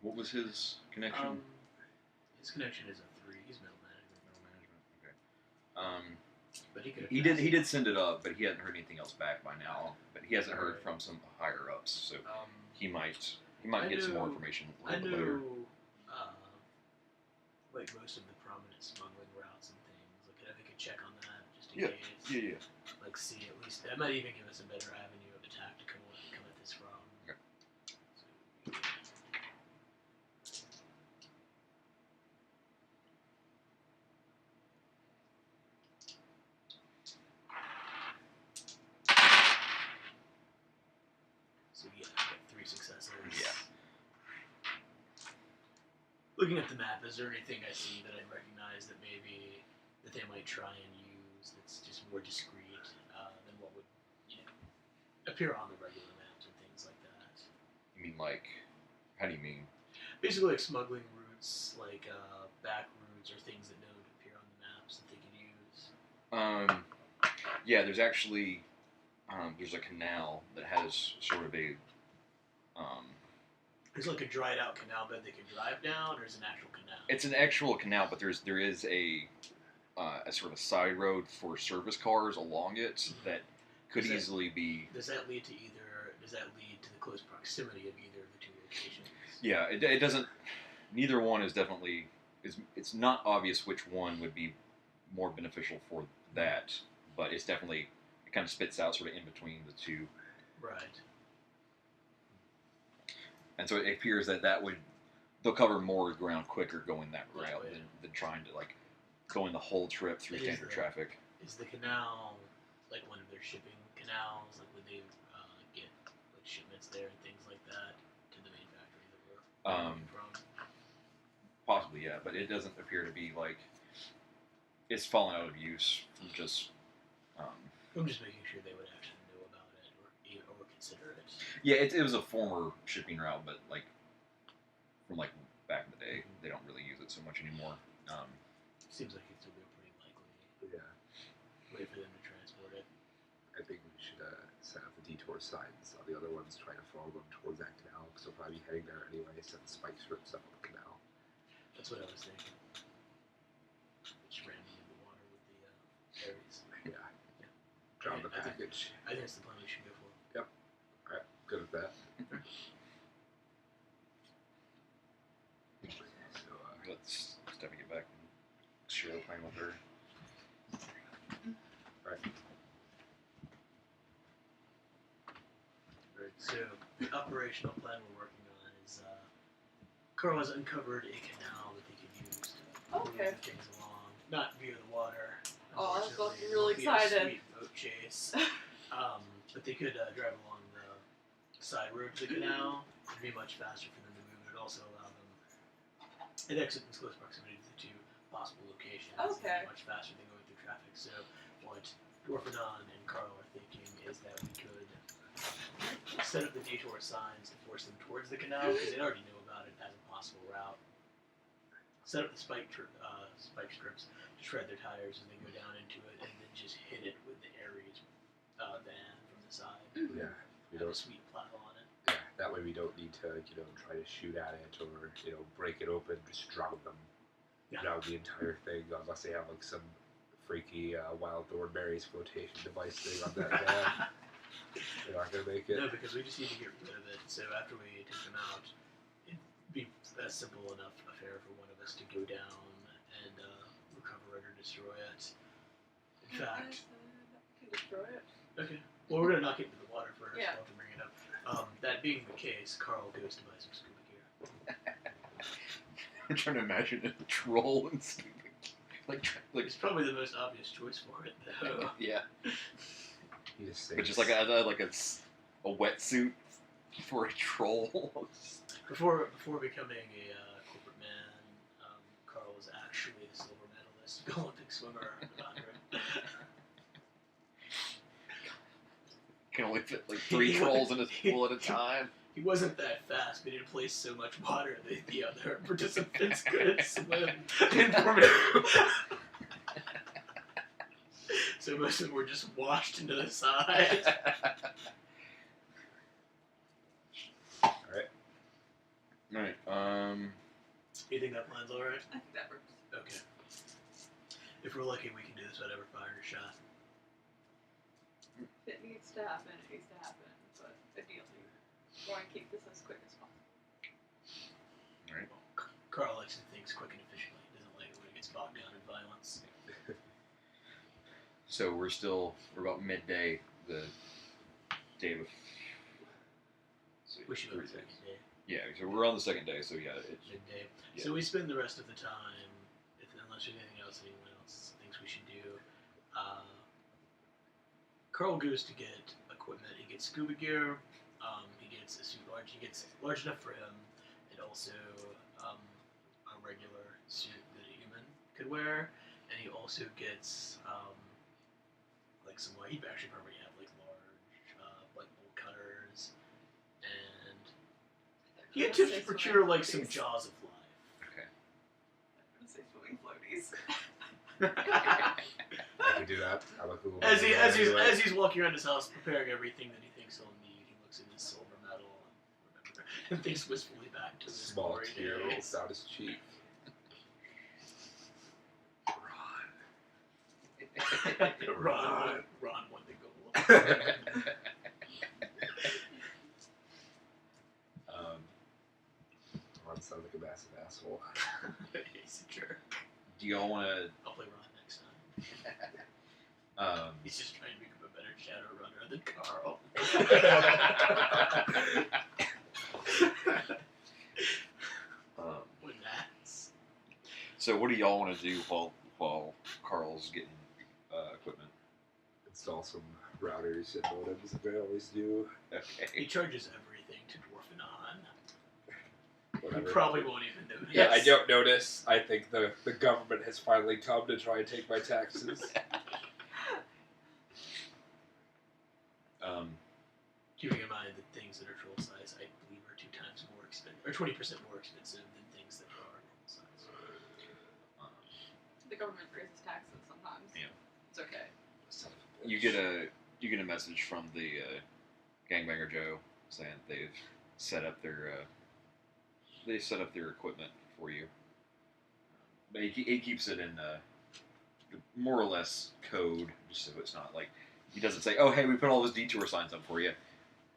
what was his connection? His connection is a 3. He's middle management. Okay. But he could. He did send it up, but he hadn't heard anything else back by now. But he hasn't heard from some higher ups, so he might get some more information a little bit later. Like most of the prominent smuggling routes and things. Like I could check on that just in case. Yeah. Like see at least that might even give us a better avenue of attack to come at this from. Okay. So yeah, I got 3 successes. Yeah. Looking at the map, is there anything I see that I recognize that maybe that they might try and use that's just more discreet than what would appear on the regular maps and things like that? You mean like? How do you mean? Basically, like smuggling routes, like back routes, or things that don't appear on the maps that they could use. Yeah, there's actually there's a canal that has sort of a There's like a dried out canal bed they can drive down, or is it an actual canal? It's an actual canal, but there is a sort of a side road for service cars along it that could easily be. Does that lead to the close proximity of either of the two locations? Yeah, it doesn't. Neither one is definitely It's not obvious which one would be more beneficial for that, but it kind of spits out sort of in between the two. Right. And so it appears they'll cover more ground quicker going that route than trying to going the whole trip through standard traffic. Is the canal like one of their shipping canals? Like would they get like shipments there and things like that to the main factory that we're from? Possibly, yeah, but it doesn't appear to be it's fallen out of use from just. I'm just making sure they would actually know about it or consider it. Yeah, it was a former shipping route, but from back in the day, they don't really use it so much anymore. Seems like it's a real pretty likely way for them to transport it. I think we should set up the detour signs on the other ones, trying to follow them towards that canal, because they'll probably be heading there anyway. Set the spike strips up on the canal. That's what I was thinking. Just ram them in the water with the ferries. Yeah. Drop the package. I think that's the plan we should go for. Yep. Alright, good with that. So, Let's step and get back and share a plan with her. Right. So, the operational plan we're working on is Carl has uncovered a canal that they could use to move things along. Not via the water. Oh, that's about to be It really won't be a excited. sweet boat chase. But they could drive along the side road to the canal. It'd be much faster for them to move. It would also allow them an exit in close proximity to the two possible locations. Okay. Much faster than going through traffic. So what Dwarfadon and Carl are thinking is that we could set up the detour signs to force them towards the canal, because they already know about it as a possible route. Set up the spike strips to shred their tires as they go down into it, and then just hit it with the Ares van from the side. yeah. We Have a don't. sweet plow on it. Yeah. That way we don't need to, try to shoot at it or, break it open. Just drown them. Yeah. Drown the entire thing, unless they have some freaky wild thornberries flotation device thing on that van. They're not gonna make it. No, because we just need to get rid of it. So after we take them out, it'd be a simple enough affair for one of us to go down and recover it or destroy it. In fact, Can destroy it. okay. Well, we're gonna knock it into the water first. Yeah. I'll have to bring it up. That being the case, Carl goes to buy some scuba gear. I'm trying to imagine a troll and scuba gear. It's probably the most obvious choice for it, though. Yeah. He just But sings. just like a a wetsuit for a troll. Before becoming a corporate man, Carl was actually a silver medalist, Olympic swimmer, 100. Can only fit like 3 trolls in his pool at a time. He wasn't that fast, but he placed so much water that the other participants couldn't swim. So most of them were just washed into the side. Alright. Alright, You think that plan's alright? I think that works. Okay. If we're lucky, we can do this without ever firing a shot. If it needs to happen, it needs to happen. But ideally, we want to keep this as quick as possible. Alright. Carl likes to do things quick and efficiently. He doesn't like it when it gets bogged down in violence. So we're about midday, the day before. We should go to the second day. Yeah, so we're on the second day, so yeah. Midday. Yeah. So we spend the rest of the time, unless there's anything else anyone else thinks we should do. Carl goes to get equipment. He gets scuba gear. He gets a suit large. He gets large enough for him, and also a regular suit that a human could wear. And he also gets like some. He'd actually probably have like large like bolt cutters, and he had to procure like some jaws of life. Okay. I'm gonna say swimming floaties. I can do that. I like a little As he's walking around his house preparing everything that he thinks he'll need, he looks at his silver medal and thinks wistfully back to his small glory tear days. rolls down his cheek. Ron won the goal. Ron sounds like a massive asshole. He's a jerk. Do y'all want to? I'll play Ron next time. He's just trying to become a better Shadowrunner than Carl. When that's... So what do y'all want to do while Carl's getting equipment? Install some routers and modems that they always do. He Okay. charges everything to Dwarfenon. Whatever. You probably won't even notice. Yeah, I don't notice. I think the government has finally come to try and take my taxes. Keeping in mind that things that are troll size, I believe, are 2 times more expensive, or 20% more expensive than things that are normal size. The government raises taxes sometimes. Yeah. It's okay. You get a message from the Gangbanger Joe saying they've set up their equipment for you. But he keeps it in more or less code, just so it's not like he doesn't say, "Oh, hey, we put all those detour signs up for you."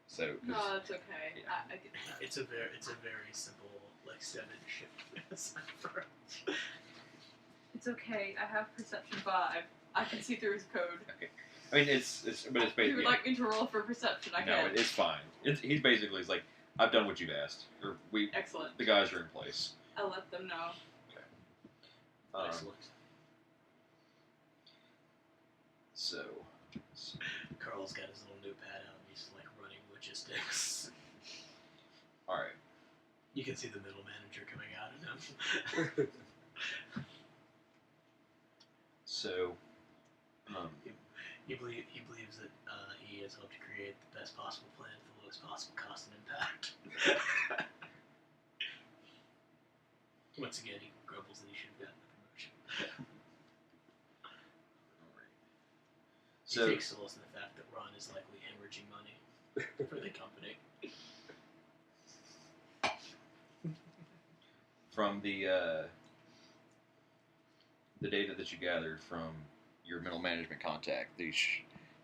So No, it's okay. Yeah. I get that. It's a very simple, like 7-shift cipher. It's okay. I have perception 5. I can see through his code. I mean, it's If basically you would like me to roll for perception, I no, can. it's fine. He's basically like, "I've done what you've asked, or Excellent. the guys are in place." I'll let them know. Excellent. So, Carl's got his little notepad out and he's like running logistics. all right. You can see the middle manager coming out of him. So, He believes that he has helped to create the best possible plan for the lowest possible cost and impact. Once again, he grumbles that he should have gotten the promotion. So he takes solace in the fact that Ron is likely hemorrhaging money for the company. from the data that you gathered from your middle management contact, they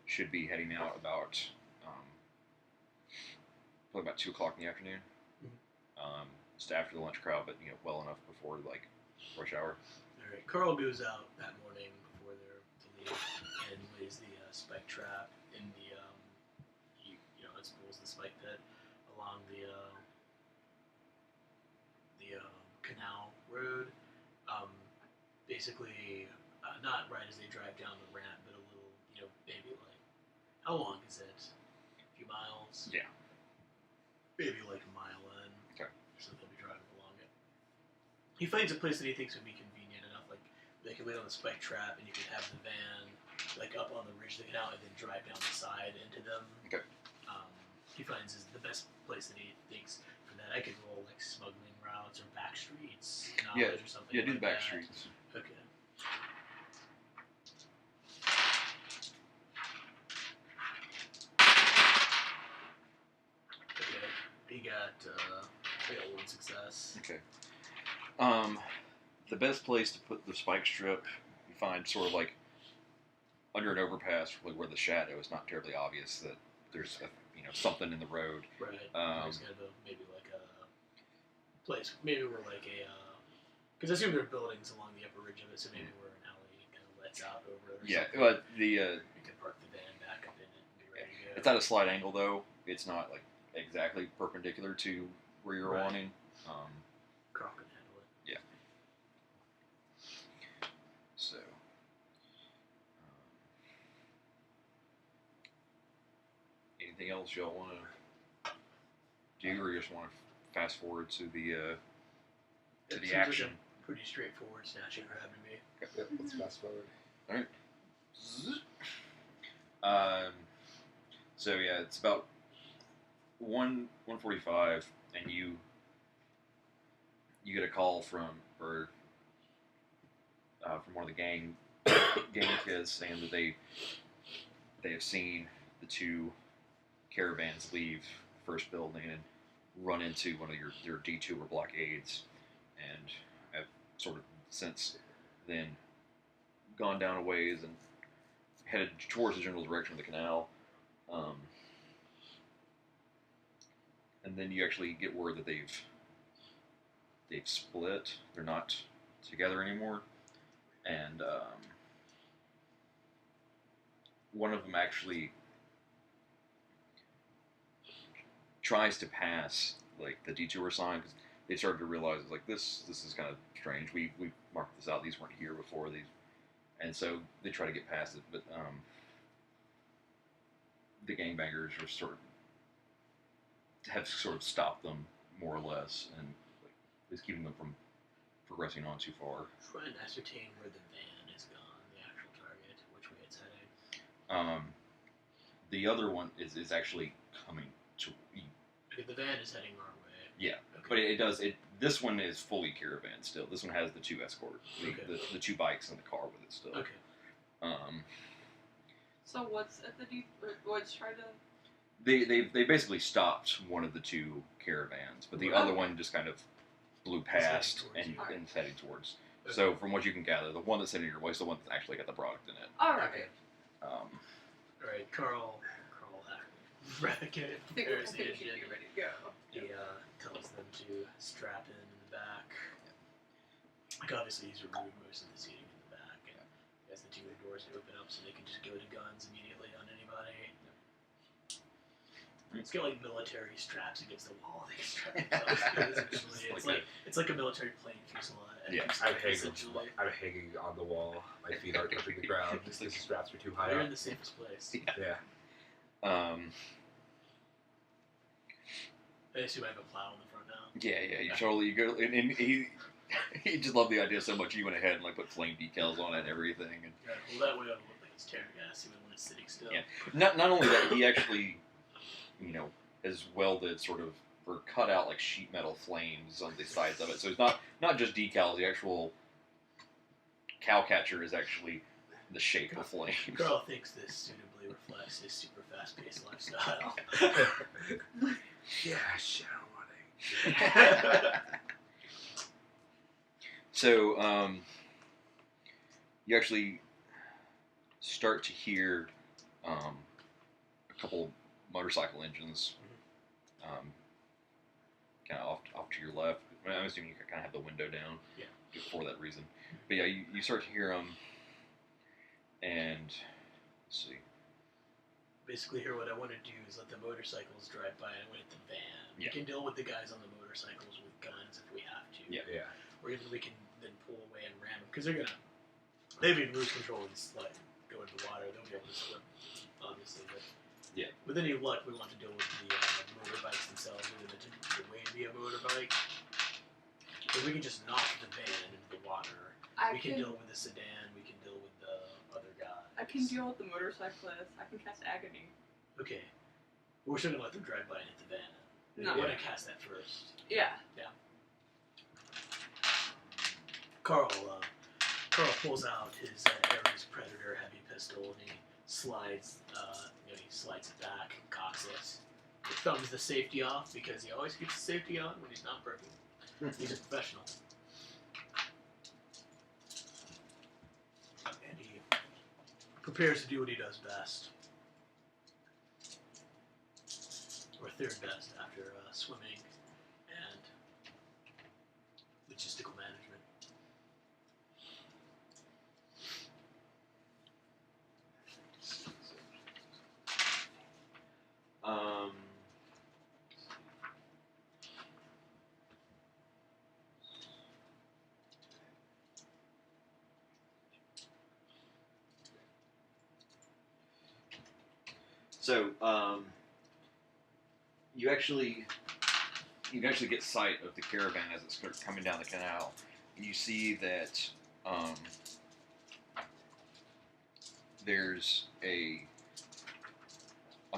should be heading out about probably about 2 o'clock in the afternoon. Just after the lunch crowd, but well enough before like rush hour. All right, Carl goes out that morning before they're to leave and lays the spike trap in the unspools the spike pit along the canal road. Basically, not right as they drive down the ramp, but a little, maybe like, how long is it? A few miles. Yeah. Maybe like a mile in. Okay. So they'll be driving along it. He finds a place that he thinks would be convenient enough, like they could wait on the spike trap, and you could have the van like up on the ridge of the canal, and then drive down the side into them. Okay. He finds is the best place that he thinks for that. I could roll like smuggling routes or back streets, knowledge or something. Yeah, do like the back that. streets. Okay. Okay. He got one success. Okay. The best place to put the spike strip, you find sort of like under an overpass, really where the shadow is not terribly obvious that there's something in the road. Right. There's kind of maybe like a place, maybe we're like because I assume there are buildings along the upper ridge of it, so maybe we're an alley kind of lets out over it. Or something. But you can park the van back up in it and be ready to go. it's at a slight angle though. It's not like exactly perpendicular to where you're Right. wanting. Croc can handle it. Yeah. So. Anything else y'all want to do, or you just want to fast forward to the It seems action? like a pretty straightforward snatching grab to me. Yep, let's fast forward. So yeah, it's about 1:45, and you get a call from one of the gang kids saying that they have seen the two caravans leave first building and run into one of your detour blockades, and have sort of since then gone down a ways and headed towards the general direction of the canal. And then you actually get word that they've split. They're not together anymore. And one of them actually tries to pass like the detour sign, because they started to realize like this is kind of strange. We marked this out. These weren't here before. And so they try to get past it, but the gangbangers have sort of stopped them more or less, and is keeping them from progressing on too far. Try and ascertain where the van is gone, the actual target, which way it's heading. The other one is actually coming to. Okay, the van is heading our way. Yeah, Okay. but it does. This one is fully caravan still. This one has the two escort, the two bikes and the car with it still. Okay. So what's at the what's trying to? They basically stopped one of the two caravans, but the other one just kind of blew past and is heading towards. Okay. So from what you can gather, the one that's heading your way is the one that's actually got the product in it. All right. Okay. Um, All right, Carl, Rathikin, I think we're there's the engine. getting ready to go. He tells them to strap in the back. Like obviously he's removed most of the seating in the back, and as the two doors open up, so they can just go to guns immediately on anybody. It's got like military straps against the wall. They can strap themselves to, essentially. It's like a military plane fuselage. Yeah, I'm hanging on the wall. My feet aren't touching the ground because the straps are too high You're up. in the safest place. Yeah. I assume I have a plow in the front now. Yeah, you go, and he just loved the idea so much. He went ahead and like put flame decals on it and everything. And Well, that way I don't look like it's tearing gas even when it's sitting still. yeah, not only that, he actually, has welded sort of or cut out like sheet metal flames on the sides of it. So it's not just decals. The actual cow catcher is actually the shape of flames. Carl thinks this suitably reflects his super fast-paced lifestyle. Yeah, shadow running. So you actually start to hear a couple motorcycle engines kind of off to your left. I'm assuming you kind of have the window down for that reason. But yeah, you start to hear them, and let's see. Basically, here what I want to do is let the motorcycles drive by and wait at the van. Yeah. We can deal with the guys on the motorcycles with guns if we have to. Yeah. Or even we can then pull away and ram them because they've been lose control and like go into the water. They'll be able to swim, obviously. But Yeah. with any luck, we want to deal with the motorbikes themselves, whether the way via motorbike. If we can just knock the van into the water, we can deal with the sedan, we can deal with the other guys. I can deal with the motorcyclist. I can cast agony. Okay. But we're still going to let them drive by and hit the van. No. We want to cast that first. Yeah. Carl pulls out his Ares Predator heavy pistol and he slides it back, cocks it. He thumbs the safety off because he always keeps the safety on when he's not working. He's a professional. And he prepares to do what he does best. Or third best after swimming and logistical management. So, you can actually get sight of the caravan as it starts coming down the canal, and you see that there's a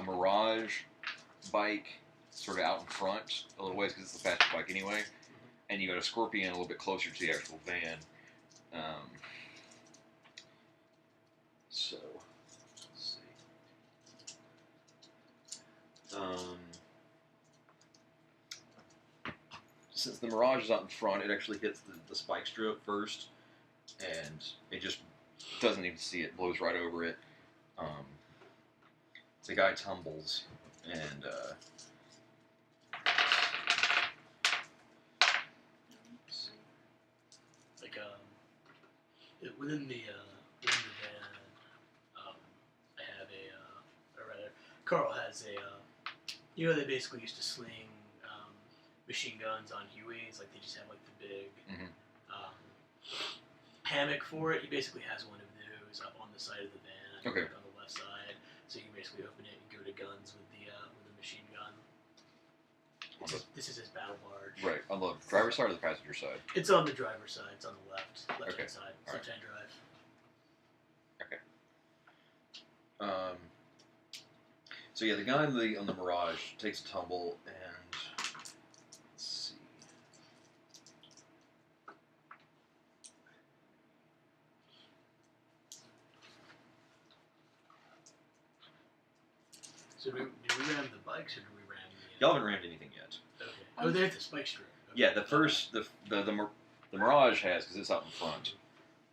Mirage bike sort of out in front a little ways because it's the fastest bike anyway, and you got a Scorpion a little bit closer to the actual van. So, let's see. Since the Mirage is out in front, it actually hits the spike strip first, and it just doesn't even see it, blows right over it. The guy tumbles, and within the van, I have or rather, Carl has they basically used to sling machine guns on Hueys, like they just have like the big hammock for it. He basically has one of those up on the side of the van, like on the left side, so you can basically open it and go to guns with the machine gun. This is his battle barge. Right, on the driver's side or the passenger side? It's on the driver's side. It's on the left-hand side, left-hand drive. Okay. So yeah, the guy on the Mirage takes a tumble, and let's see. So did we ram the bikes or did we ram the... Y'all haven't rammed anything yet. Okay. Oh, they're at the spike strip. Okay. Yeah, the Mirage has, because it's out in front.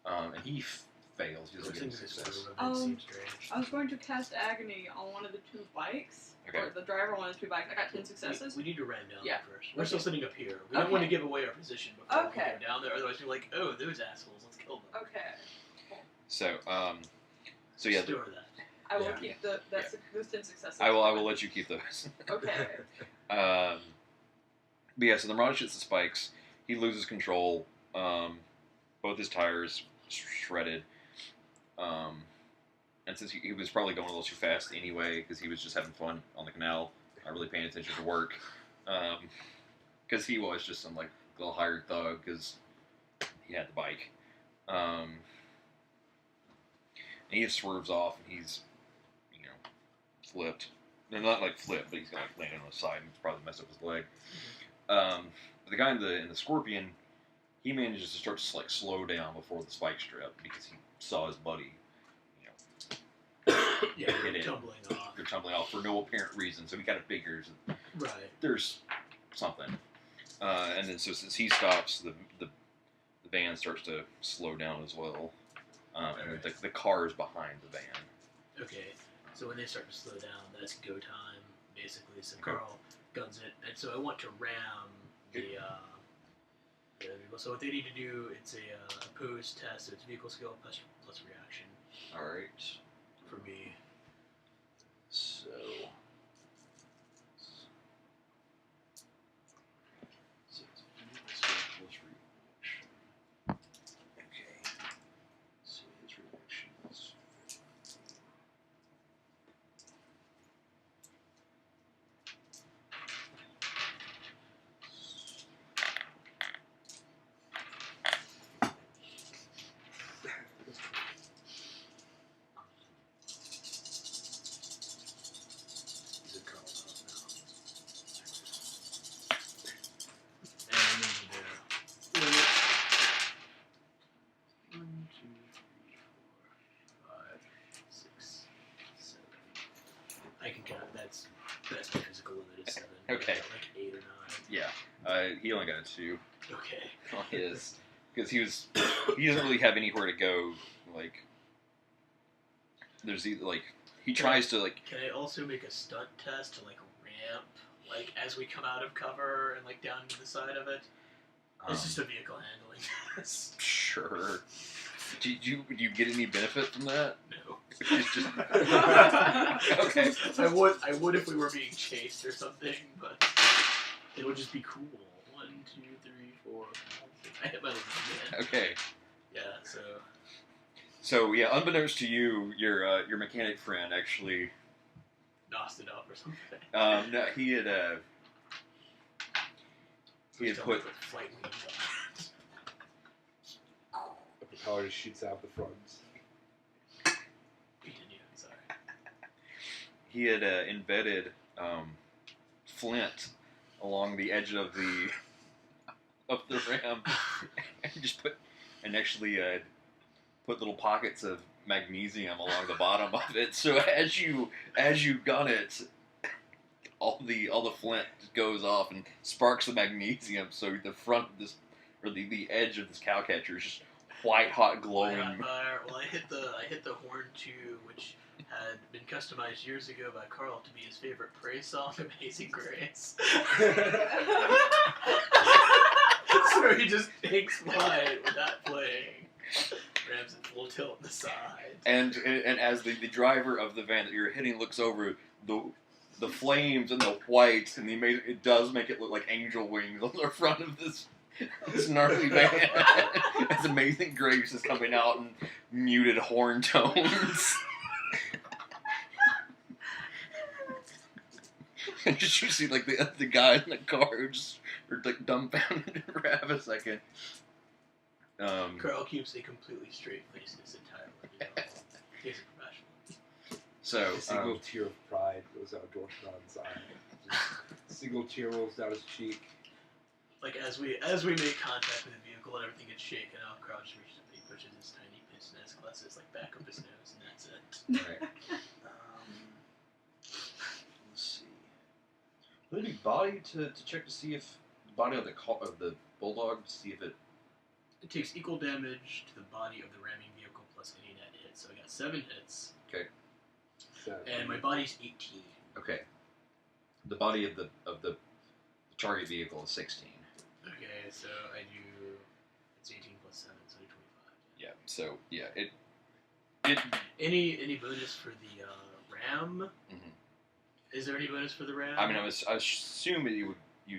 And he fails. He doesn't get any success. I was going to cast agony on one of the two bikes. Okay. Or the driver on one of the two bikes. I got 10 successes. We need to ram down Yeah. there first. We're still sitting up here. We don't want to give away our position before we Okay. get down there. Otherwise, we're like, oh, those assholes. Let's kill them. Okay. So yeah. Store that. I will keep those 10 successes. I will let you keep those. Okay. But yeah, so the Mirage hits the spikes. He loses control. Both his tires shredded. And since he was probably going a little too fast anyway, because he was just having fun on the canal, not really paying attention to work, because he was just some like little hired thug because he had the bike. And he just swerves off, and he's flipped. No, not like flipped, but he's gonna like land on his side and probably mess up his leg. But the guy in the Scorpion, he manages to start to like slow down before the spike strip because he saw his buddy, Yeah, hit it. tumbling off. They're tumbling off for no apparent reason, so he kind of figures Right. there's something. And then so since he stops, the van starts to slow down as well, and the car's behind the van. Okay, so when they start to slow down, that's go time, basically. So Carl guns it, and so I want to ram the vehicle. So what they need to do, it's a opposed test, so it's vehicle skill plus reaction. Alright. For me. So it's vehicle skill plus reaction. Okay. So his reaction is I can count. That's my physical limit is 7. Okay. I got like 8 or 9. Yeah. He only got a 2 Okay. on his because he doesn't really have anywhere to go. Like there's he tries to like. Can I also make a stunt test to like ramp like as we come out of cover and like down to the side of it? It's just a vehicle handling test. Sure. Do you get any benefit from that? No. It's just okay. I would if we were being chased or something, but it would just be cool. 1, 2, 3, 4, 5, 6. I hit my limit again. Okay. Yeah, so So yeah, unbeknownst to you, your mechanic friend actually. nosed it up or something. No, he had Please tell me put. to flight wings on The propeller just shoots out the front. it. Continue. Sorry. He had embedded flint along the edge of the ram, and just actually put little pockets of magnesium along the bottom of it. So as you gun it, all the flint goes off and sparks the magnesium. So the front of this or the edge of this cow catcher is just white hot glowing. Well, I hit the horn too, which had been customized years ago by Carl to be his favorite praise song, Amazing Grace. So he just takes flight with that playing. Rams at full tilt on the side. And as the driver of the van that you're hitting looks over, the flames and the whites and it does make it look like angel wings on the front of this gnarly van. As Amazing Grace is coming out in muted horn tones. And just you see like the guy in the car who just are like dumbfounded for half a second. Carl keeps a completely straight face this entire ordeal. He's a professional. So A single tear of pride goes out Dorshon's eye. A single tear rolls down his cheek. Like as we make contact with the vehicle and everything gets shaken out, Carl just reaches up and he pushes his tiny piston-ass glasses like back up his nose, and that's it. Right. Let's see. Would it be body to check to see if body of the bulldog to see if it. It takes equal damage to the body of the ramming vehicle plus any net hits. So I got 7 hits. Okay. And my body's 18. Okay. The body of the target vehicle is 16. Okay, so I do. It's 18 plus 7, so I do 25. Yeah. So yeah, it. Any bonus for the ram? Mhm. Is there any bonus for the ram? I mean, I assume that you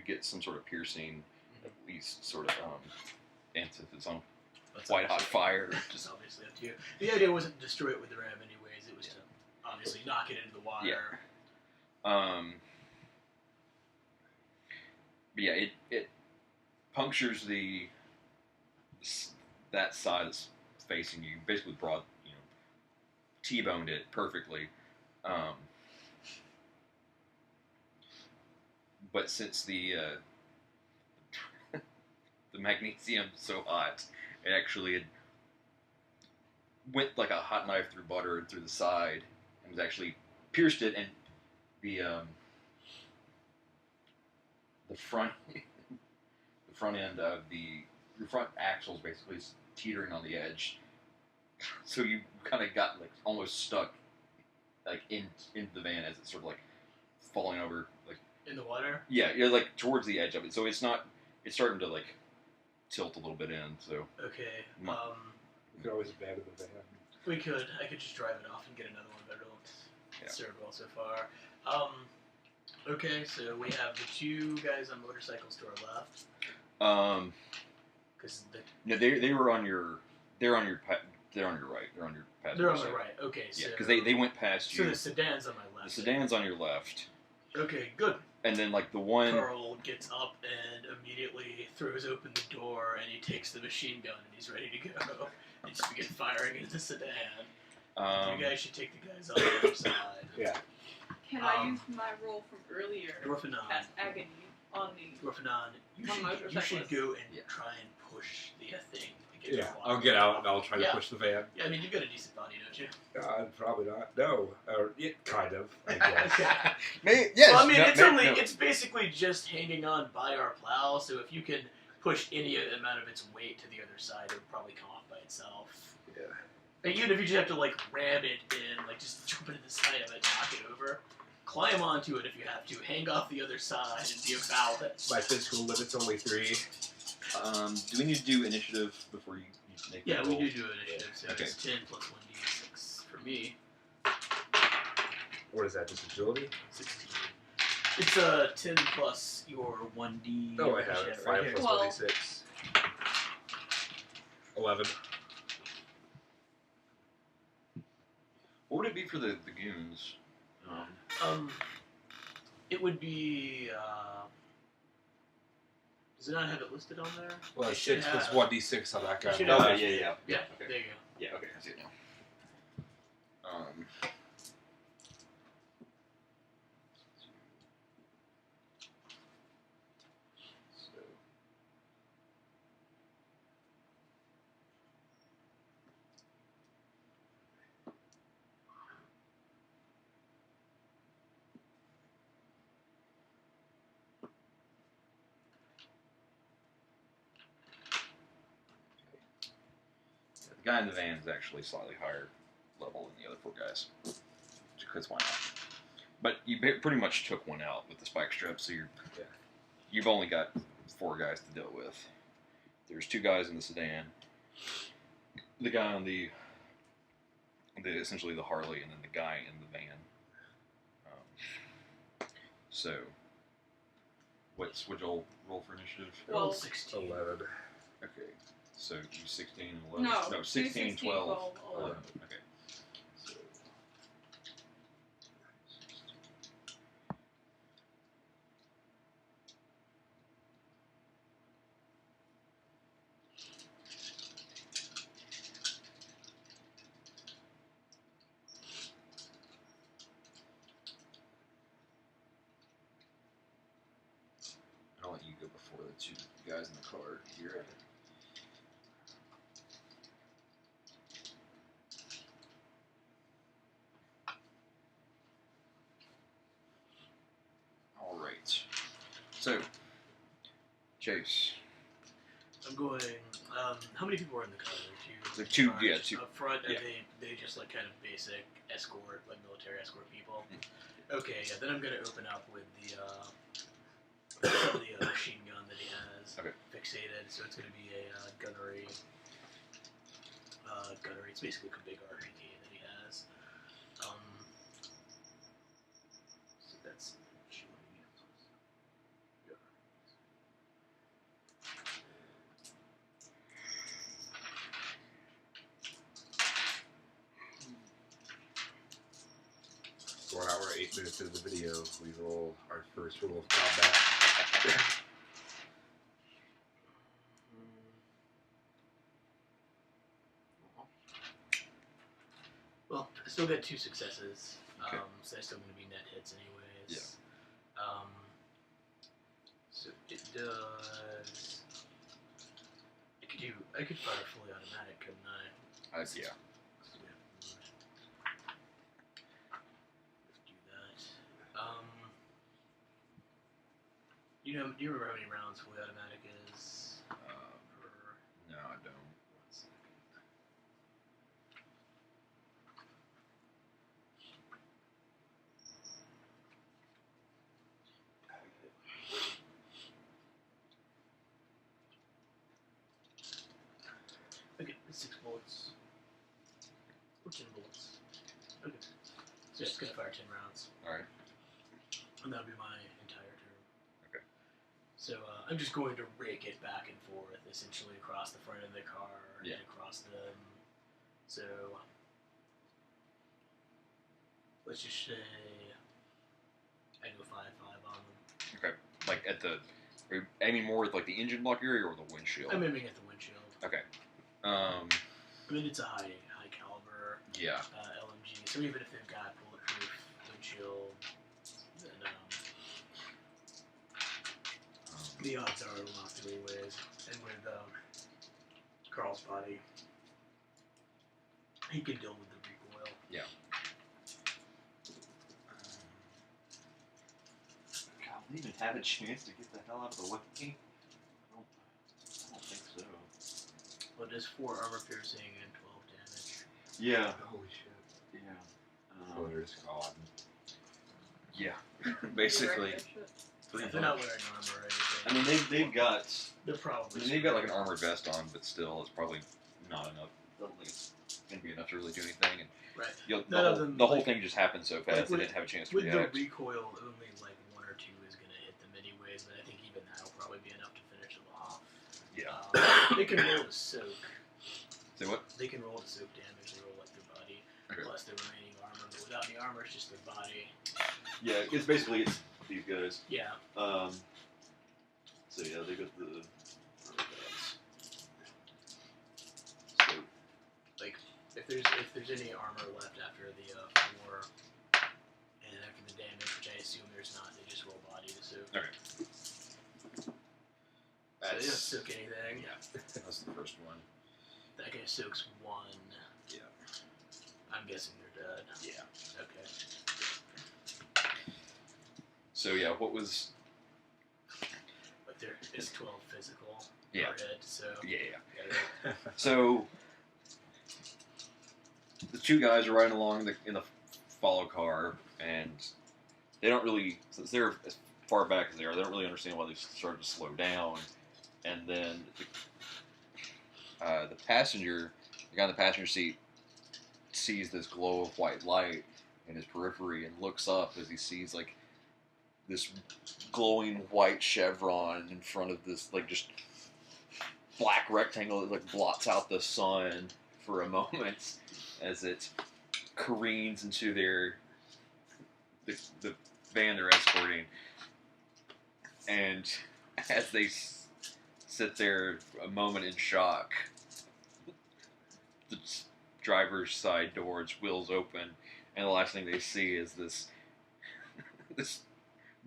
get some sort of piercing, at least sort of and if it's on That's white hot obviously- fire. It's Just obviously up to you. The idea wasn't to destroy it with the ram, anyways. It was to obviously knock it into the water. But yeah, it punctures that side that's facing you. Basically, T-boned it perfectly. But since the magnesium's so hot, it actually went like a hot knife through butter through the side and was actually pierced it, and the front end of your front axle's basically teetering on the edge, so you kind of got like almost stuck like into the van as it's sort of like falling over like In the water? yeah, you're like towards the edge of it, so it's starting to like tilt a little bit in. So Okay. Mm. You could always abandon the van. We could. I could just drive it off and get another one, but it Yeah. don't serve well so far. Okay, so we have the 2 guys on motorcycles to our left. Because no, they were on your they're on your right. They're on your passenger they're on the side. right. Okay, so Yeah, because they went past so you. the sedan's on my The left. sedan's on your left, Okay, good. and then like the one. Carl gets up and immediately throws open the door, and he takes the machine gun and he's ready to go. And just begin firing into the sedan. You guys should take the guys on the other side. Yeah. Can I use my roll from earlier Dwarfanon. as agony on the... Dwarfanon, you On should motorcyclists. go and Yeah. try and push the thing get Yeah, to walk I'll get out and I'll try to Yeah. push the van. Yeah, I mean, you've got a decent body, don't you? Probably not. No. Yeah, kind of, I guess. Okay. Yes. Well, I mean, no. it's basically just hanging on by our plow, so if you can push any amount of its weight to the other side, it would probably come off by itself. Yeah. And even if you just have to, like, ram it in, like, just jump into the side of it, knock it over, climb onto it if you have to, hang off the other side, and be about it. My physical limit's only 3. Do we need to do initiative before you make Yeah, the we roll? do initiative, so Okay. it's 10 plus 1d6 for me. What is that, just agility? 16. It's 10 plus your 1d. No, I have it. initiative 5 right here. plus Well- 26. 11. What would it be for the goons? It would be. Does it not have it listed on there? Well, It it's should 6 plus have. 1d6 on that guy. It should Oh, have. yeah. Yeah, Okay. there you go. Yeah, okay, I see it now. So, the guy in the van is actually slightly higher level than the other 4 guys. Because why not? But you pretty much took one out with the spike strip, so you've only got 4 guys to deal with. There's 2 guys in the sedan, the guy on the essentially the Harley, and then the guy in the van. So, would y'all roll for initiative? Well, 16. 11. Okay, so you 16 and 11. No, 16, 12, 11. 11. Okay. So, I'll let you go before the 2 guys in the car here. All right. So, Chase. I'm going. How many people are in the car? There are 2, Cars yeah, 2. Up front, are Yeah. they just like kind of basic escort, like military escort people? Okay, yeah. Then I'm gonna open up with the machine gun that he has Okay. fixated. So it's gonna be a gunnery. Gunnery. It's basically a big RPG that he has. So that's. So 1 hour, 8 minutes into the video, we roll our first rule of combat. Well, I still got 2 successes, Okay. so they're still going to be net hits anyways. Yeah. So it does. I could fire fully automatic, couldn't I? Yeah. Let's do that. Do you remember how many rounds fully automatic is? Per No, I don't. 1 second. Okay, it's 6 bullets. Or 10 bullets. Okay. So it's gonna fire 10 rounds. Alright. And that'll be my entire turn. Okay. So I'm just going to rake it back and forth, essentially across the front of the car Yeah. and across them. So let's just say I go 5-5 on them. Okay. Like at the. Are you aiming more at like the engine block area or the windshield? I'm aiming at the windshield. Okay. I mean, it's a high caliber Yeah. LMG, so even if they've got bulletproof windshield, then the odds are it'll knock through anyways. And with Carl's body. He can deal with the recoil. Yeah. God, will they even have a chance to get the hell out of the way? I don't think so. Well, it does 4 armor piercing and 12 damage. Yeah. Holy shit. Yeah. Oh, there's God. Yeah. Basically. If they're not wearing armor or anything. I mean, they've got. They're probably. They've got like an armored vest on, but still, it's probably not enough. I don't think it's gonna be enough to really do anything. And Right. the whole thing just happened so fast, they with- didn't have a chance to With react. the recoil, only like 1 or 2 is going to hit them anyways, but I think even that'll probably be enough to finish them off. Yeah. They can roll to soak. Say what? They can roll to soak damage. They roll like their body Okay. plus their remaining armor, but without the armor, it's just their body. Yeah, it's basically these guys. Yeah. So yeah, they got the. So If there's any armor left after the 4 and after the damage, which I assume there's not, they just roll body to soak. Okay. So they don't soak anything. Yeah. That's the first one. That guy soaks 1. Yeah. I'm guessing they're dead. Yeah. Okay. So yeah, what was? But there is 12 physical Yeah. per hit, so Yeah. yeah. So the 2 guys are riding along in the follow car, and they don't really, since they're as far back as they are, they don't really understand why they started to slow down. And then the passenger, the guy in the passenger seat, sees this glow of white light in his periphery and looks up as he sees like this glowing white chevron in front of this like just black rectangle that like blots out the sun for a moment as it careens into the van they're escorting, and as they sit there a moment in shock, the driver's side doors wheels open, and the last thing they see is this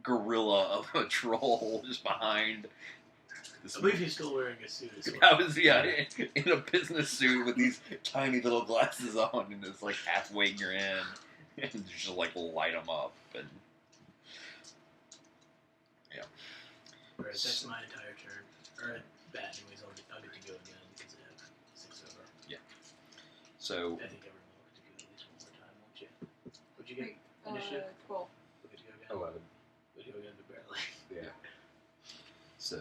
gorilla of a troll just behind. I believe he's still wearing a suit as well. I was in a business suit with these tiny little glasses on, and it's like halfway in your end, and just like light them up, and yeah. Alright, that's my entire turn. Or that, anyways. I'll get to go again because I have 6 over. So I think everyone will get to go at least 1 more time, won't you? What'd you get? Initiative? 12. We'll get to go again. 11. We'll go again, but barely. Yeah. so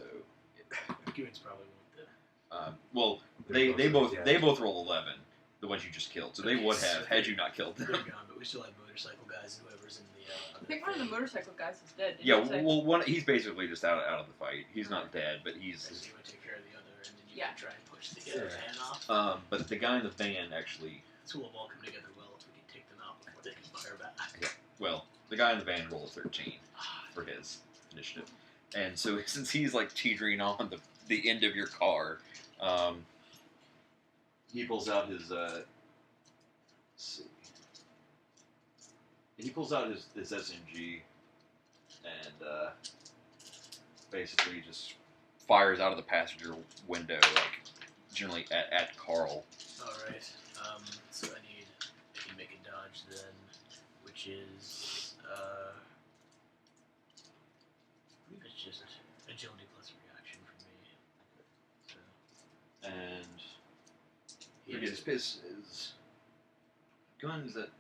Gavin's probably won't the. well They're they close, both yeah. they both roll 11, the ones you just killed, so they Okay, would so have had you not killed They're them. gone, but we still have motorcycle guys and whoever's in the. I think one of the motorcycle guys is dead. Didn't Yeah, you say? well, he's basically just out of the fight. He's not dead, but he's. So you would take care of the other, and then you Yeah. can try and push the other Yeah. van off. But the guy in the van actually, So we'll all come together well if we can take them out before they can fire back. well, the guy in the van rolled a 13 for his initiative, and so since he's like teetering on the end of your car, he pulls out his. Let's see. He pulls out his SMG and basically just fires out of the passenger window, like generally at Carl. Alright, so I can make a dodge then, which is, I believe it's just agility plus reaction for me. So, And he look at his gun. Is that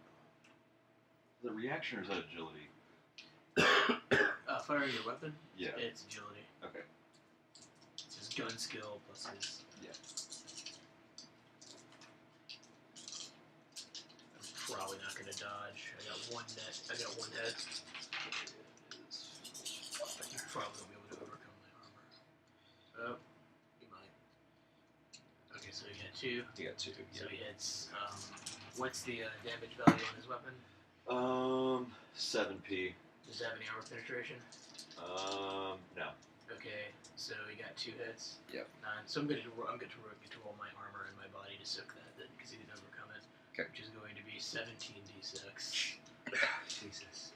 the reaction or is that agility? firing your weapon? Yeah. It's agility. Okay. It's his gun skill plus his. Yeah. I'm probably not gonna dodge. I got 1 net. I got 1 head. But you probably won't be able to overcome my armor. Oh, you might. Okay, so he got 2. He got 2. So he hits. What's the damage value on his weapon? 7p. Does it have any armor penetration? No. Okay, so he got 2 hits. Yep. 9. So I'm going to roll my armor and my body to soak that then, because he didn't overcome it. Okay. Which is going to be 17d6. Jesus.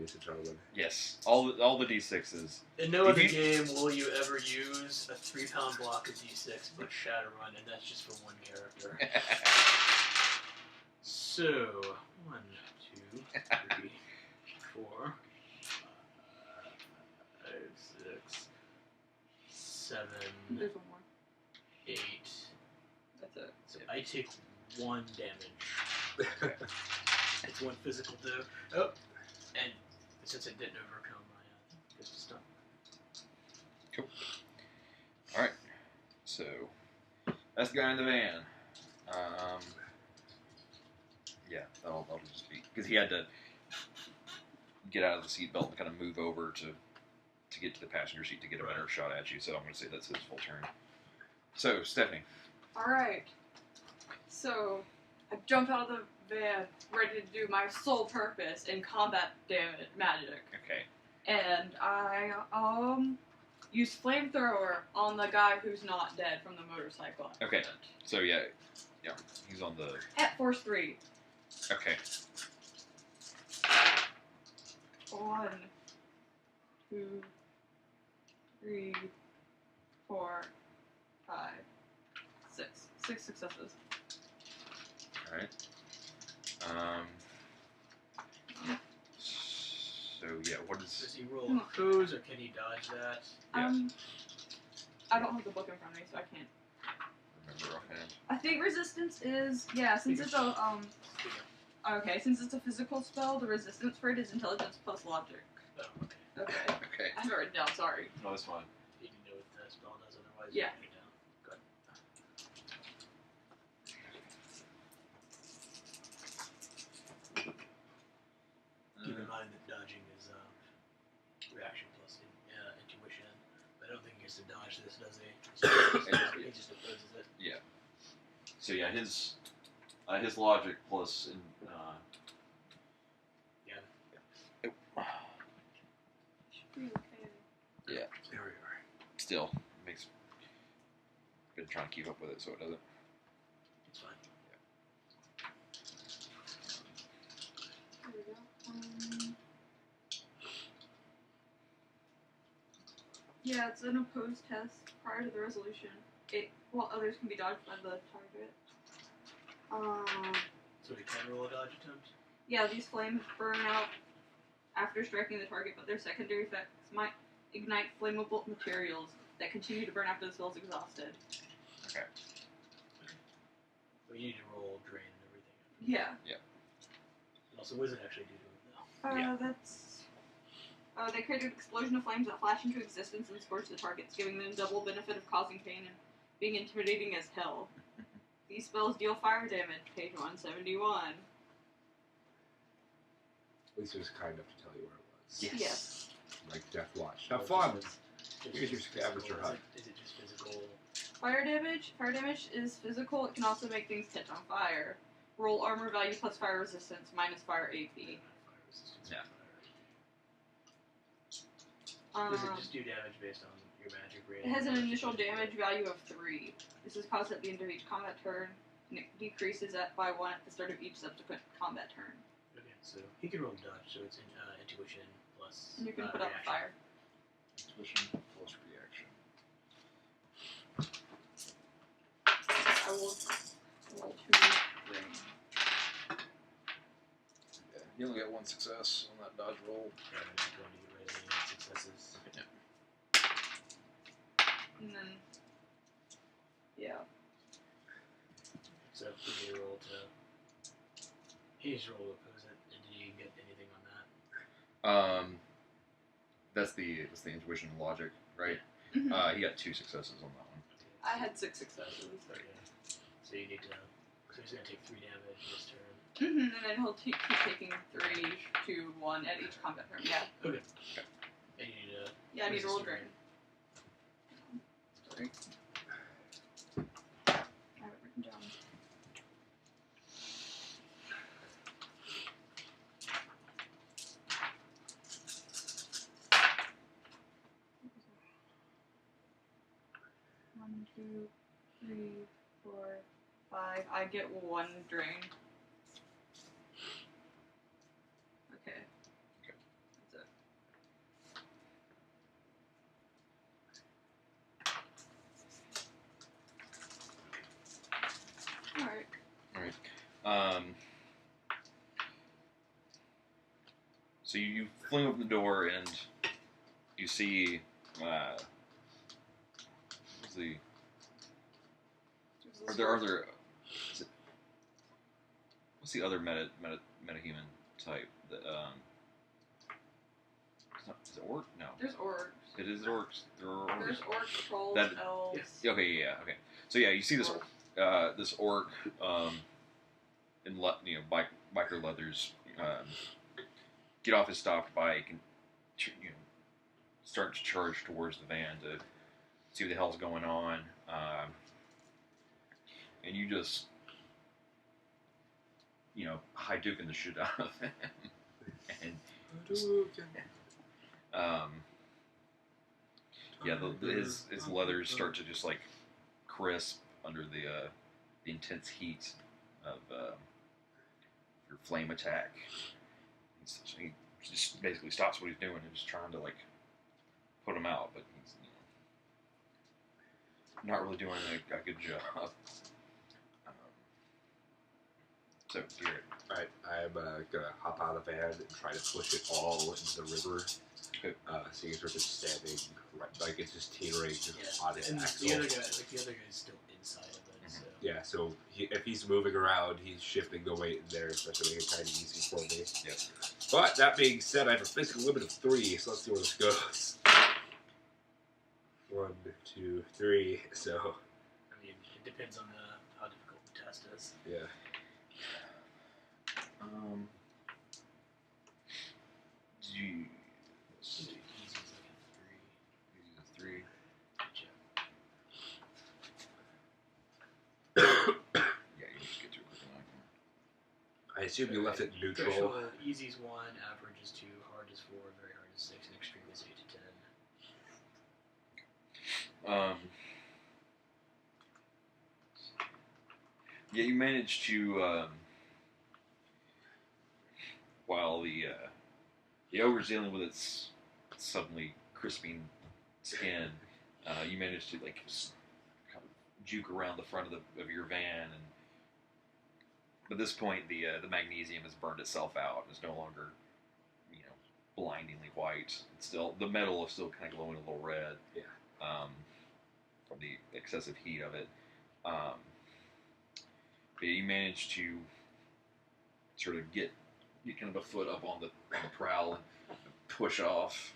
ladies and gentlemen. Yes, all the d6s. In no Did other you- game will you ever use a 3-pound block of D6 but Shadowrun, and that's just for one character. So, 1, 2, 3, 4, 5, 6, 7, There's one more. 8. That's it. So I take 1 damage. It's 1 physical do. Oh, and since it didn't overcome my good stuff. Alright, so that's the guy in the van. Yeah, that'll just be because he had to get out of the seatbelt and kind of move over to get to the passenger seat to get a better shot at you. So I'm going to say that's his full turn. So Stephanie. Alright. So, I jump out of the van, ready to do my sole purpose in combat damage magic. Okay. And I, use flamethrower on the guy who's not dead from the motorcycle accident. Okay. So yeah, he's on the. At force 3. Okay. 1, 2, 3, 4, 5, 6. 6 successes. All right. So yeah, what Does is? he roll opposed, or can he dodge that? Yeah. I don't have the book in front of me, so I can't. Remember offhand. I think resistance is since it's a okay, since it's a physical spell, the resistance for it is intelligence plus logic. Oh, okay. Okay. Okay. I have it written down, sorry. No, it's fine. You can know what the spell does, otherwise Yeah. you can get down. Good. Keep in mind that dodging is reaction plus intuition. But I don't think he gets to dodge this, does he? He just opposes it. Yeah. So yeah, his logic plus Should be okay. Yeah. There we are. Still makes. Been trying to keep up with it so it doesn't. It's fine. There we go. Yeah, it's an opposed test prior to the resolution. While others can be dodged by the target. So he can roll a dodge attempt? Yeah, these flames burn out after striking the target, but their secondary effects might ignite flammable materials that continue to burn after the spell is exhausted. Okay. But you need to roll drain and everything. Yeah. And also, what does it actually do to him now? Yeah. That's. They create an explosion of flames that flash into existence and scorch the targets, giving them double benefit of causing pain and being intimidating as hell. These spells deal fire damage, page 171. At least it was kind enough to tell you where it was. Yes. Like Death Watch. Have fun! Just Here's your scavenger physical, hunt. Is it just physical? Fire damage is physical. It can also make things catch on fire. Roll armor value plus fire resistance minus fire AP. Fire resistance. Yeah. Does it just do damage based on your magic rating? It has an initial damage value of 3. This is caused at the end of each combat turn, and it decreases by 1 at the start of each subsequent combat turn. Okay, so he can roll dodge, so it's intuition plus. And you can put out reaction. fire. Intuition plus reaction. I will roll 2 drain. Yeah. You only get 1 success on that dodge roll. Yeah, I'm not going to get rid of any successes. And then, yeah. So he rolled to. He's rolled to oppose it. And did you get anything on that? That's the intuition and logic, right? Mhm. He got 2 successes on that one. Okay. I had 6 successes. Okay. So you need to. So he's gonna take 3 damage this turn. And then he'll keep taking 3, 2, 1 at each combat turn. Yeah. Okay. And you need to. Yeah, I need to roll Resist drain. drain. Sorry. I have it written down. One, 2, 3, 4, 5. I get 1 drain. Okay. So you fling open the door and you see what's the are there is it, what's the other metahuman type that is it orc? No. There's orcs. It is orcs. There's orcs, trolls, That- elves. Yes. Okay, yeah, okay. So yeah, you see this this orc in biker leathers get off his stopped bike and start to charge towards the van to see what the hell's going on, and you just Hadouken the shit out of him, and just, his leathers start to just like crisp under the intense heat of your flame attack. He just basically stops what he's doing and just trying to like put him out, but he's not really doing a good job. So Garret. Alright, I'm gonna hop out of the van and try to push it all into the river. Okay. So you sort of standing right, like it's just teetering just on its And axle. the other guy's still inside of it. So. Yeah, so if he's moving around, he's shifting the weight in there, especially making it kind of easy for me. Yep. But that being said, I have a physical limit of 3, so let's see where this goes. 1, 2, 3. So I mean, it depends on how difficult the test is. yeah. Easy's like a 3. 3. Check. Yeah, you just get to it quick. I assume you left it neutral. Threshold, easy's 1, average is 2, hard is 4, very hard is 6, and extreme is 8 to 10. Yeah, you managed to while the ogre's dealing with its suddenly crisping skin, you managed to like just kind of juke around the front of your van, and at this point the magnesium has burned itself out and is no longer blindingly white. It's still, the metal is still kind of glowing a little red. Yeah. From the excessive heat of it. But you managed to sort of get kind of a foot up on the prowl and push off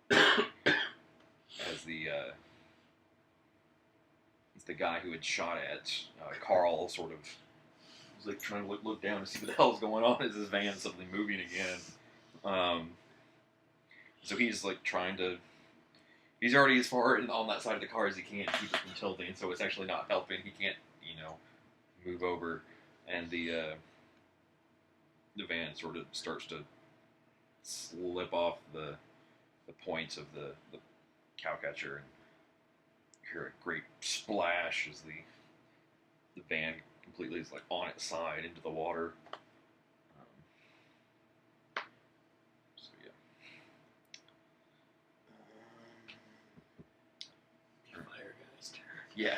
as the guy who had shot at Carl sort of was like trying to look down to see what the hell's going on as his van's suddenly moving again. So he's like trying to. He's already as far on that side of the car as he can to keep it from tilting, so it's actually not helping. He can't, move over, and the van sort of starts to slip off the points of the cowcatcher, and you hear a great splash as the van completely is like on its side into the water. So yeah. Fire guy's turn. Yeah.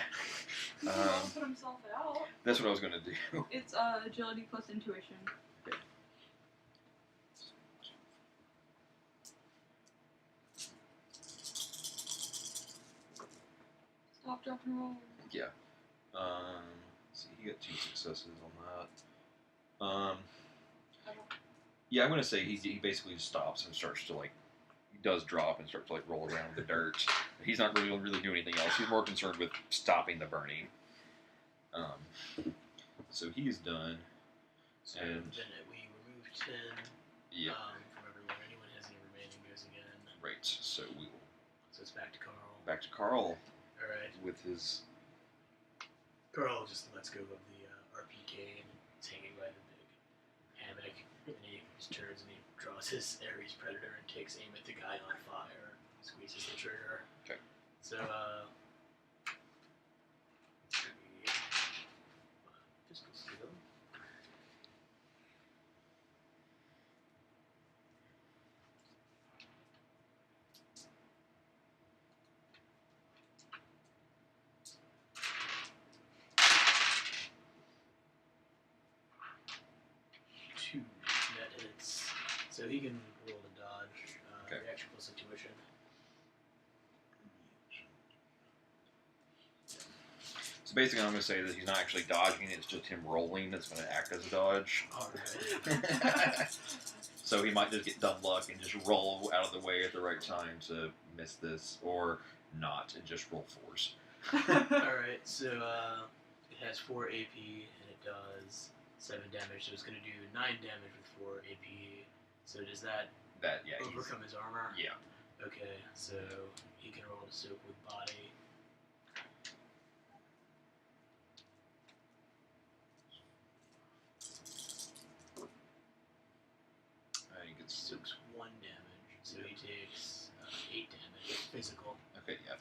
He can also put himself out. That's what I was going to do. It's agility plus intuition. Okay. Stop, drop, and roll. Yeah. See, he got 2 successes on that. Yeah, I'm going to say he basically stops and starts to, he does drop and starts to, roll around in the dirt. He's not really doing anything else. He's more concerned with stopping the burning. So he's done. So And- then we removed 10 Yeah. from everyone. Anyone has any remaining goes again. Right. So we will So it's back to Carl. back to Carl Alright. with his. Carl just lets go of the RPK and it's hanging by the big hammock. And he just turns and he draws his Ares Predator and takes aim at the guy on fire. Squeezes the trigger. Okay. So, pistol skill. So he can roll to dodge. Okay. Reaction plus intuition. So basically, I'm going to say that he's not actually dodging; it's just him rolling that's going to act as a dodge. Alright. So he might just get dumb luck and just roll out of the way at the right time to miss this, or not and just roll 4s. Alright, so it has 4 AP and it does 7 damage, so it's going to do 9 damage with 4 AP. So does that Yeah, overcome his armor? yeah. Okay, so he can roll to soak with body. He gets Soaks 1 damage, so he takes 8 damage physical. okay, yeah.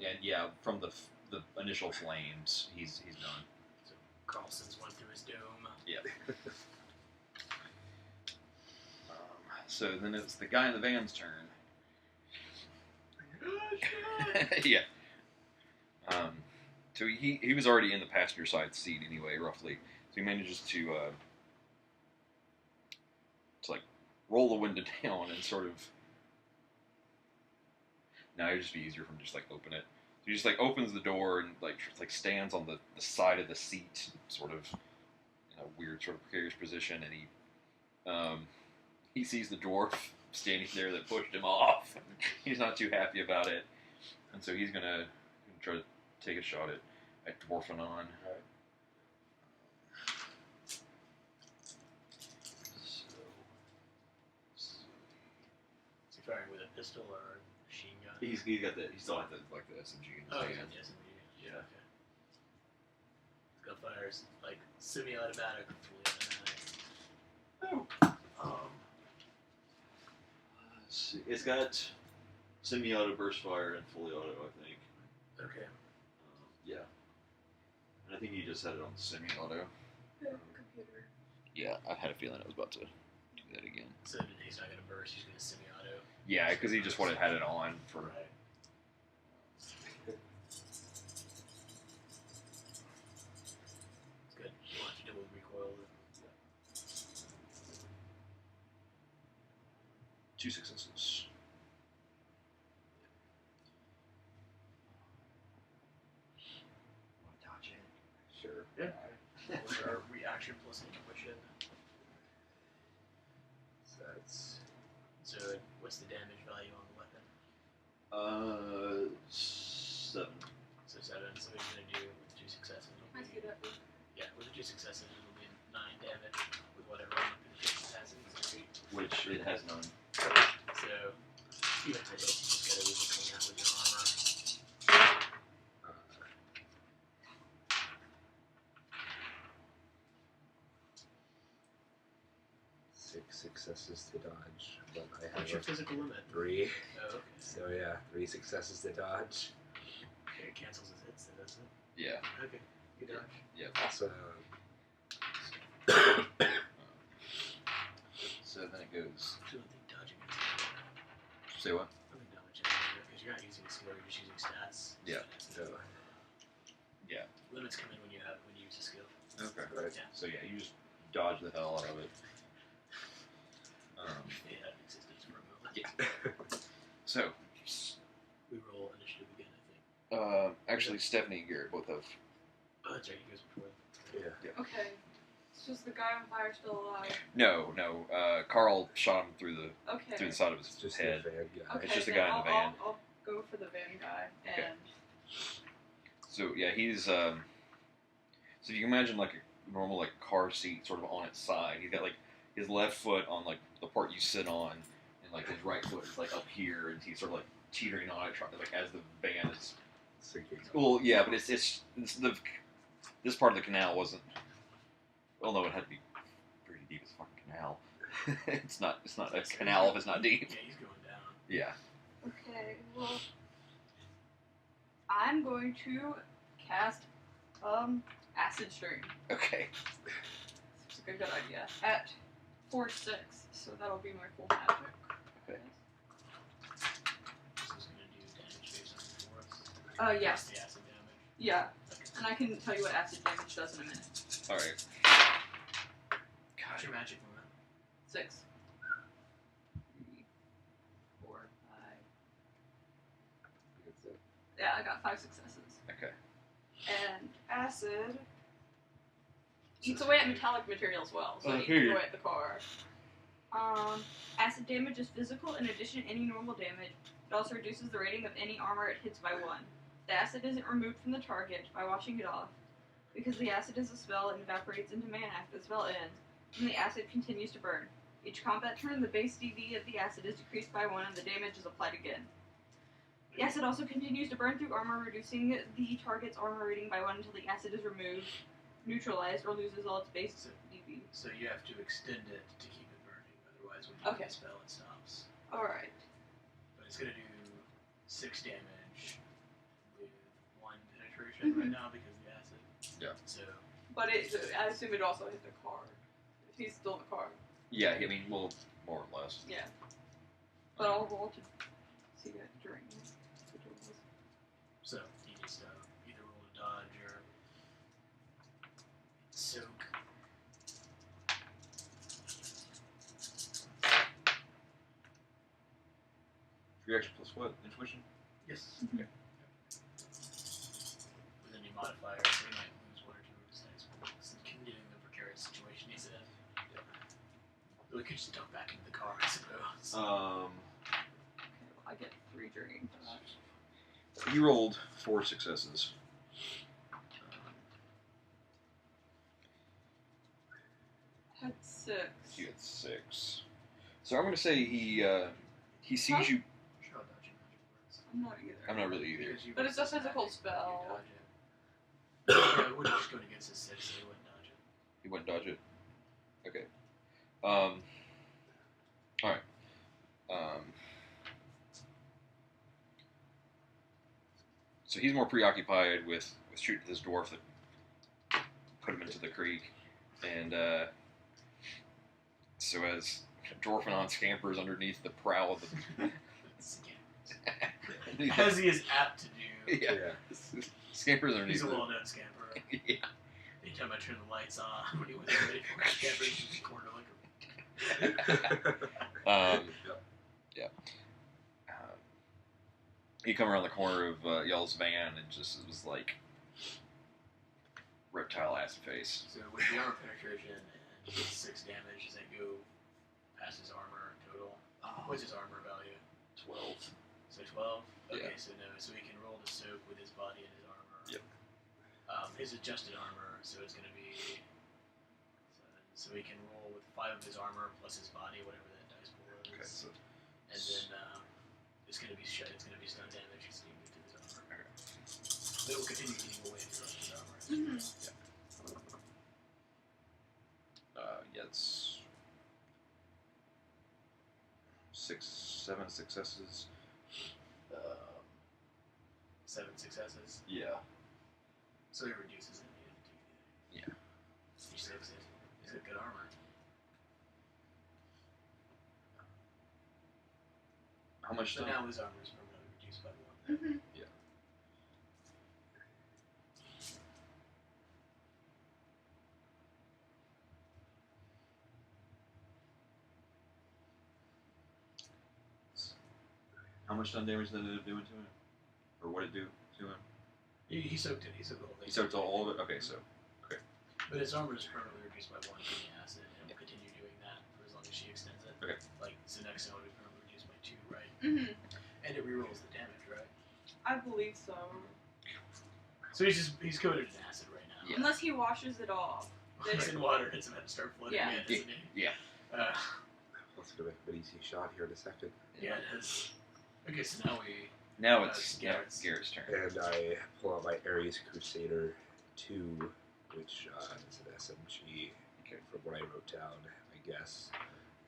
And yeah, from the initial flames, he's done. So Carlson's went through his dome. Yeah. So then it's the guy in the van's turn. Yeah. So he was already in the passenger side seat anyway, roughly. So he manages to like roll the window down and sort of. Now it'd just be easier for him to just like open it. So he just like opens the door and like stands on the side of the seat, sort of in a weird sort of precarious position, and he sees the dwarf standing there that pushed him off. He's not too happy about it, and so he's gonna try to take a shot at Dwarfanon. Is he firing with a pistol or a machine gun? He still has the SMG in his Oh, he's hand. got the SMG. Yeah. Okay. His gunfire's like semi-automatic or fully automatic. Let's see. It's got semi-auto burst fire and fully auto, I think. Okay. Yeah. And I think he just had it on semi-auto. Computer. Yeah, I had a feeling I was about to do that again. So he's not gonna burst. He's gonna semi-auto. Yeah, because he just wanted had it on for. Right. It's good. You want to double recoil. 2 successes. Want to dodge it? Sure. Yeah. What's our reaction plus intuition? So that's So what's the damage value on the weapon? 7. So 7. So he's gonna do with 2 successes. It'll I be, see that. yeah, with the 2 successes, it'll be 9 damage with whatever penetration it has in its feet. Which it has none. So even for both, you just gotta overcome that with your armor. 6 successes to dodge, but I have What's your physical limit? 3. Oh, okay. So yeah, 3 successes to dodge. Okay, it cancels his hits, then, doesn't it? Yeah. Okay. You dodge. Yeah. So So then it goes. I don't think dodging is Say what? I don't think dodging is because you're not using a skill, you're just using stats. Yeah. so Limits come in when you use a skill. Okay. right. Yeah. So yeah, you just dodge the hell out of it. It had an existence for a moment. Yeah. So, We roll initiative again, I think. actually, Stephanie and Garret both have. Oh, that's right, you guys before. Yeah. Okay. It's just the guy on fire still alive. No. Carl shot him through the Okay. side of his It's just head. the van guy. Okay, It's just the then guy in the van. I'll go for the van guy. Okay. And So yeah, he's so if you can imagine like a normal like car seat sort of on its side. He's got like his left foot on like the part you sit on, and like his right foot is like up here, and he's sort of like teetering on it, trying to, like as the van is. Sinking. Well, yeah, but it's the this part of the canal wasn't. Well, no, it had to be pretty deep. It's a fucking canal. It's not a canal if it's not deep. Yeah, he's going down. Yeah. okay, well, I'm going to cast acid stream. Okay. It's a good idea. At 4/6, so that'll be my full magic. Okay. This is going to do damage based on the force. Yeah. Plus the acid damage. Yeah, Okay. and I can tell you what acid damage does in a minute. Alright. What's your magic movement? 6. 3, 4, 5. Yeah, I got 5 successes. Okay. And acid eats away at metallic material as well, so Oh, it eats here. away at the car. Acid damage is physical. In addition to any normal damage, it also reduces the rating of any armor it hits by 1. The acid isn't removed from the target by washing it off. Because the acid is a spell, it evaporates into mana after the spell ends, and the acid continues to burn. Each combat turn, the base DD of the acid is decreased by 1 and the damage is applied again. The acid also continues to burn through armor, reducing the target's armor rating by 1 until the acid is removed, neutralized, or loses all its base DB. So you have to extend it to keep it burning, otherwise when you Okay. do the spell it stops. Alright. But it's gonna do 6 damage with 1 penetration right now because of the acid. Yeah. So But I assume it also hit the car. If he's still in the car. Yeah, I mean, well, more or less. Yeah. But I'll roll to see it during the duels. So he needs to either roll a dodge or soak. Reaction plus what? Intuition? Yes. Okay. With any modifier, so he might lose 1 or 2 of his dice points, continuing the precarious situation he's in. But we could just dump back into the car, I suppose. Okay, well, I get 3 during that. You rolled 4 successes. Had 6. You had 6. So I'm going to say he sees Huh? you. Sure, how dodging magic works. I'm not either. I'm not really either. Because you But it's a resist physical magic, spell. You dodge it. Yeah, it wouldn't just go against his 6, so he wouldn't dodge it. You wouldn't dodge it. Okay. All right. So he's more preoccupied with shooting this dwarf that put him into the creek, and so as Dwarfanon scampers underneath the prow of the As he is apt to do. yeah. Scampers underneath. He's a the- well-known scamper. yeah. Anytime I turn the lights on, when he wasn't ready for it, scampers in the corner like Yeah. He come around the corner of y'all's van and just it was like reptile ass face. So with the armor penetration and 6 damage, does that go past his armor total? What's his armor value? 12. So 12? Okay, Yeah. so no. So he can roll to soak with his body and his armor. Yep. His adjusted armor, so it's going to be 7. So he can roll with 5 of his armor plus his body, whatever that dice pool is. Okay, so And then it's going to be It's going to be stun damage because he moved to his armor. It will continue eating away at the rest of his armor. Mhm. yeah, it's 7 successes. 7 successes. Yeah. So he reduces it. Yeah. He saves it. He's got good armor. How much? So now his armor is permanently reduced by 1. Mhm. Yeah. How much stun damage did it end up doing to him? Or what did it do to him? He soaked it. He soaked the whole thing. He soaked all of it? Okay, so. But his armor is permanently reduced by 1 from the acid, and will continue doing that for as long as she extends it. Okay. Like, so next time it will be permanently reduced by 2, right? Mhm. And it rerolls the damage, right? I believe so. So he's coated in acid right now. Yeah. Unless he washes it off. He's in water, it's about to start flooding Yeah. in, isn't he? Yeah. That's gonna make an easy shot here in a second. Yeah, it is. Okay, so now we. Now it's Garrett's. Garrett's turn. And I pull out my Ares Crusader 2, which is an SMG Okay. from what I wrote down, I guess.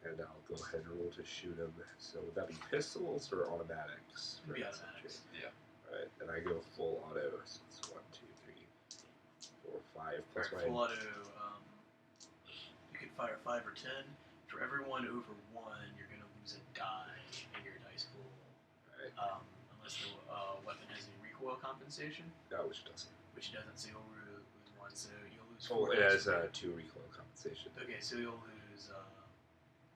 And I'll go ahead and roll to shoot him. So would that be pistols or automatics? It'll be for automatics. Yeah. Alright, and I go full auto. So it's 1, 2, 3, 4, 5. Plus For my full auto, you can fire 5 or 10. For everyone over 1, you're going to lose a die in your dice pool. Right. Unless the weapon has any recoil compensation, No, which doesn't. which doesn't. So you'll lose 1 one, so you'll lose Oh, 4 it dice. has 2 recoil compensation. Okay, so you'll lose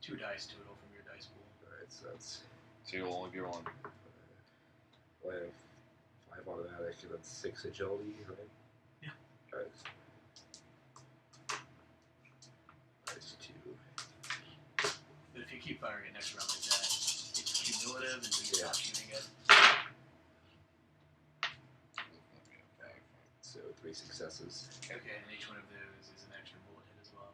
2 dice total from your dice pool. Alright, so that's. So you'll only be rolling. I have 5 automatic and then 6 agility, right? Yeah. Alright. That's 2. But if you keep firing it next round like that, it's cumulative until you stop shooting it. So 3 successes. Okay, and each one of those is an extra bullet hit as well.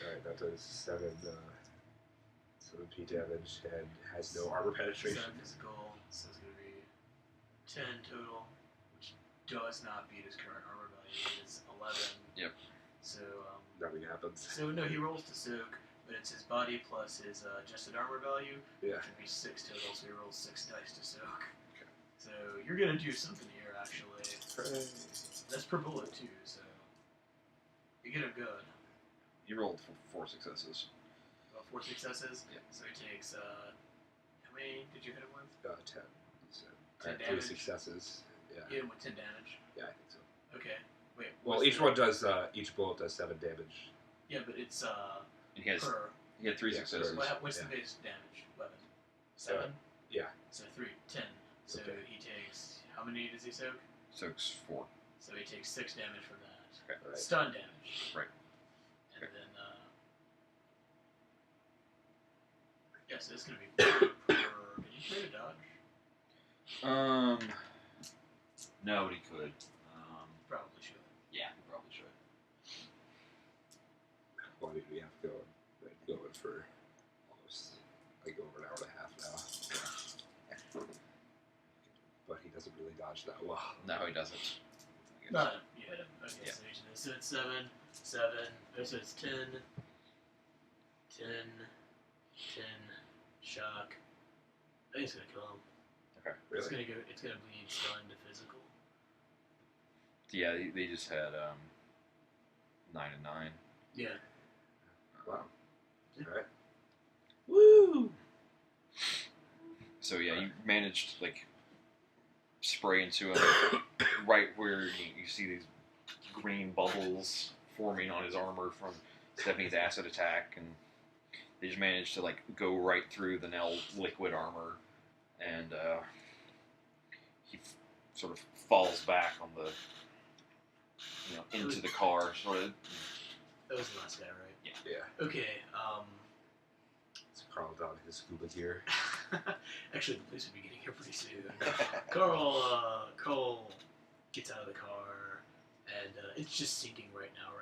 Alright, that does 7 P damage and has no armor penetration. 7 physical, so it's going to be 10 total, which does not beat his current armor value. It is 11. Yep. So, Nothing happens. so no, he rolls to soak, but it's his body plus his adjusted armor value, Yeah. which would be 6 total, so he rolls 6 dice to soak. Okay. So you're going to do something here, actually. That's per bullet, too, so you get him good. You rolled 4 successes. 4 successes? Yeah. So he takes, how many did you hit him with? 10. So, 10 3 damage? successes. Yeah. You hit him with 10 damage. Yeah, I think so. Okay. Wait. Well, what's each the- one does, each bullet does 7 damage. Yeah, but it's, And he per. had 3 Yeah, successes. What's the base damage weapon? 7? Yeah. So 10. So Okay. he takes, how many does he soak? Soaks 4. So he takes 6 damage from that. Okay. Right. Stun damage. Right. And Okay. then, yeah, so it's going to be per, can you try to dodge? No, but he could. Probably should. Yeah, he probably should. Why did we have to go in for almost like over an hour and a half now? But he doesn't really dodge that well. No, he doesn't. No, you hit him. Okay, Yeah. so each of those. So it's 7, 7. Oh, so it's 10, 10, 10, shock. I think it's gonna kill him. Okay. It's Really? gonna bleed stun to physical. Yeah, they just had 9 and 9. Yeah. Wow. Alright. Woo! So yeah, you managed to like spray into him right where you see these green bubbles forming on his armor from Stephanie's acid attack, and they just managed to like go right through the now liquid armor, and he sort of falls back on the into the car, sort of. That was the last guy, right? Yeah. Okay, Let's crawl down his scuba gear. actually the police will be getting here pretty soon. Carl gets out of the car, and it's just sinking right now, right?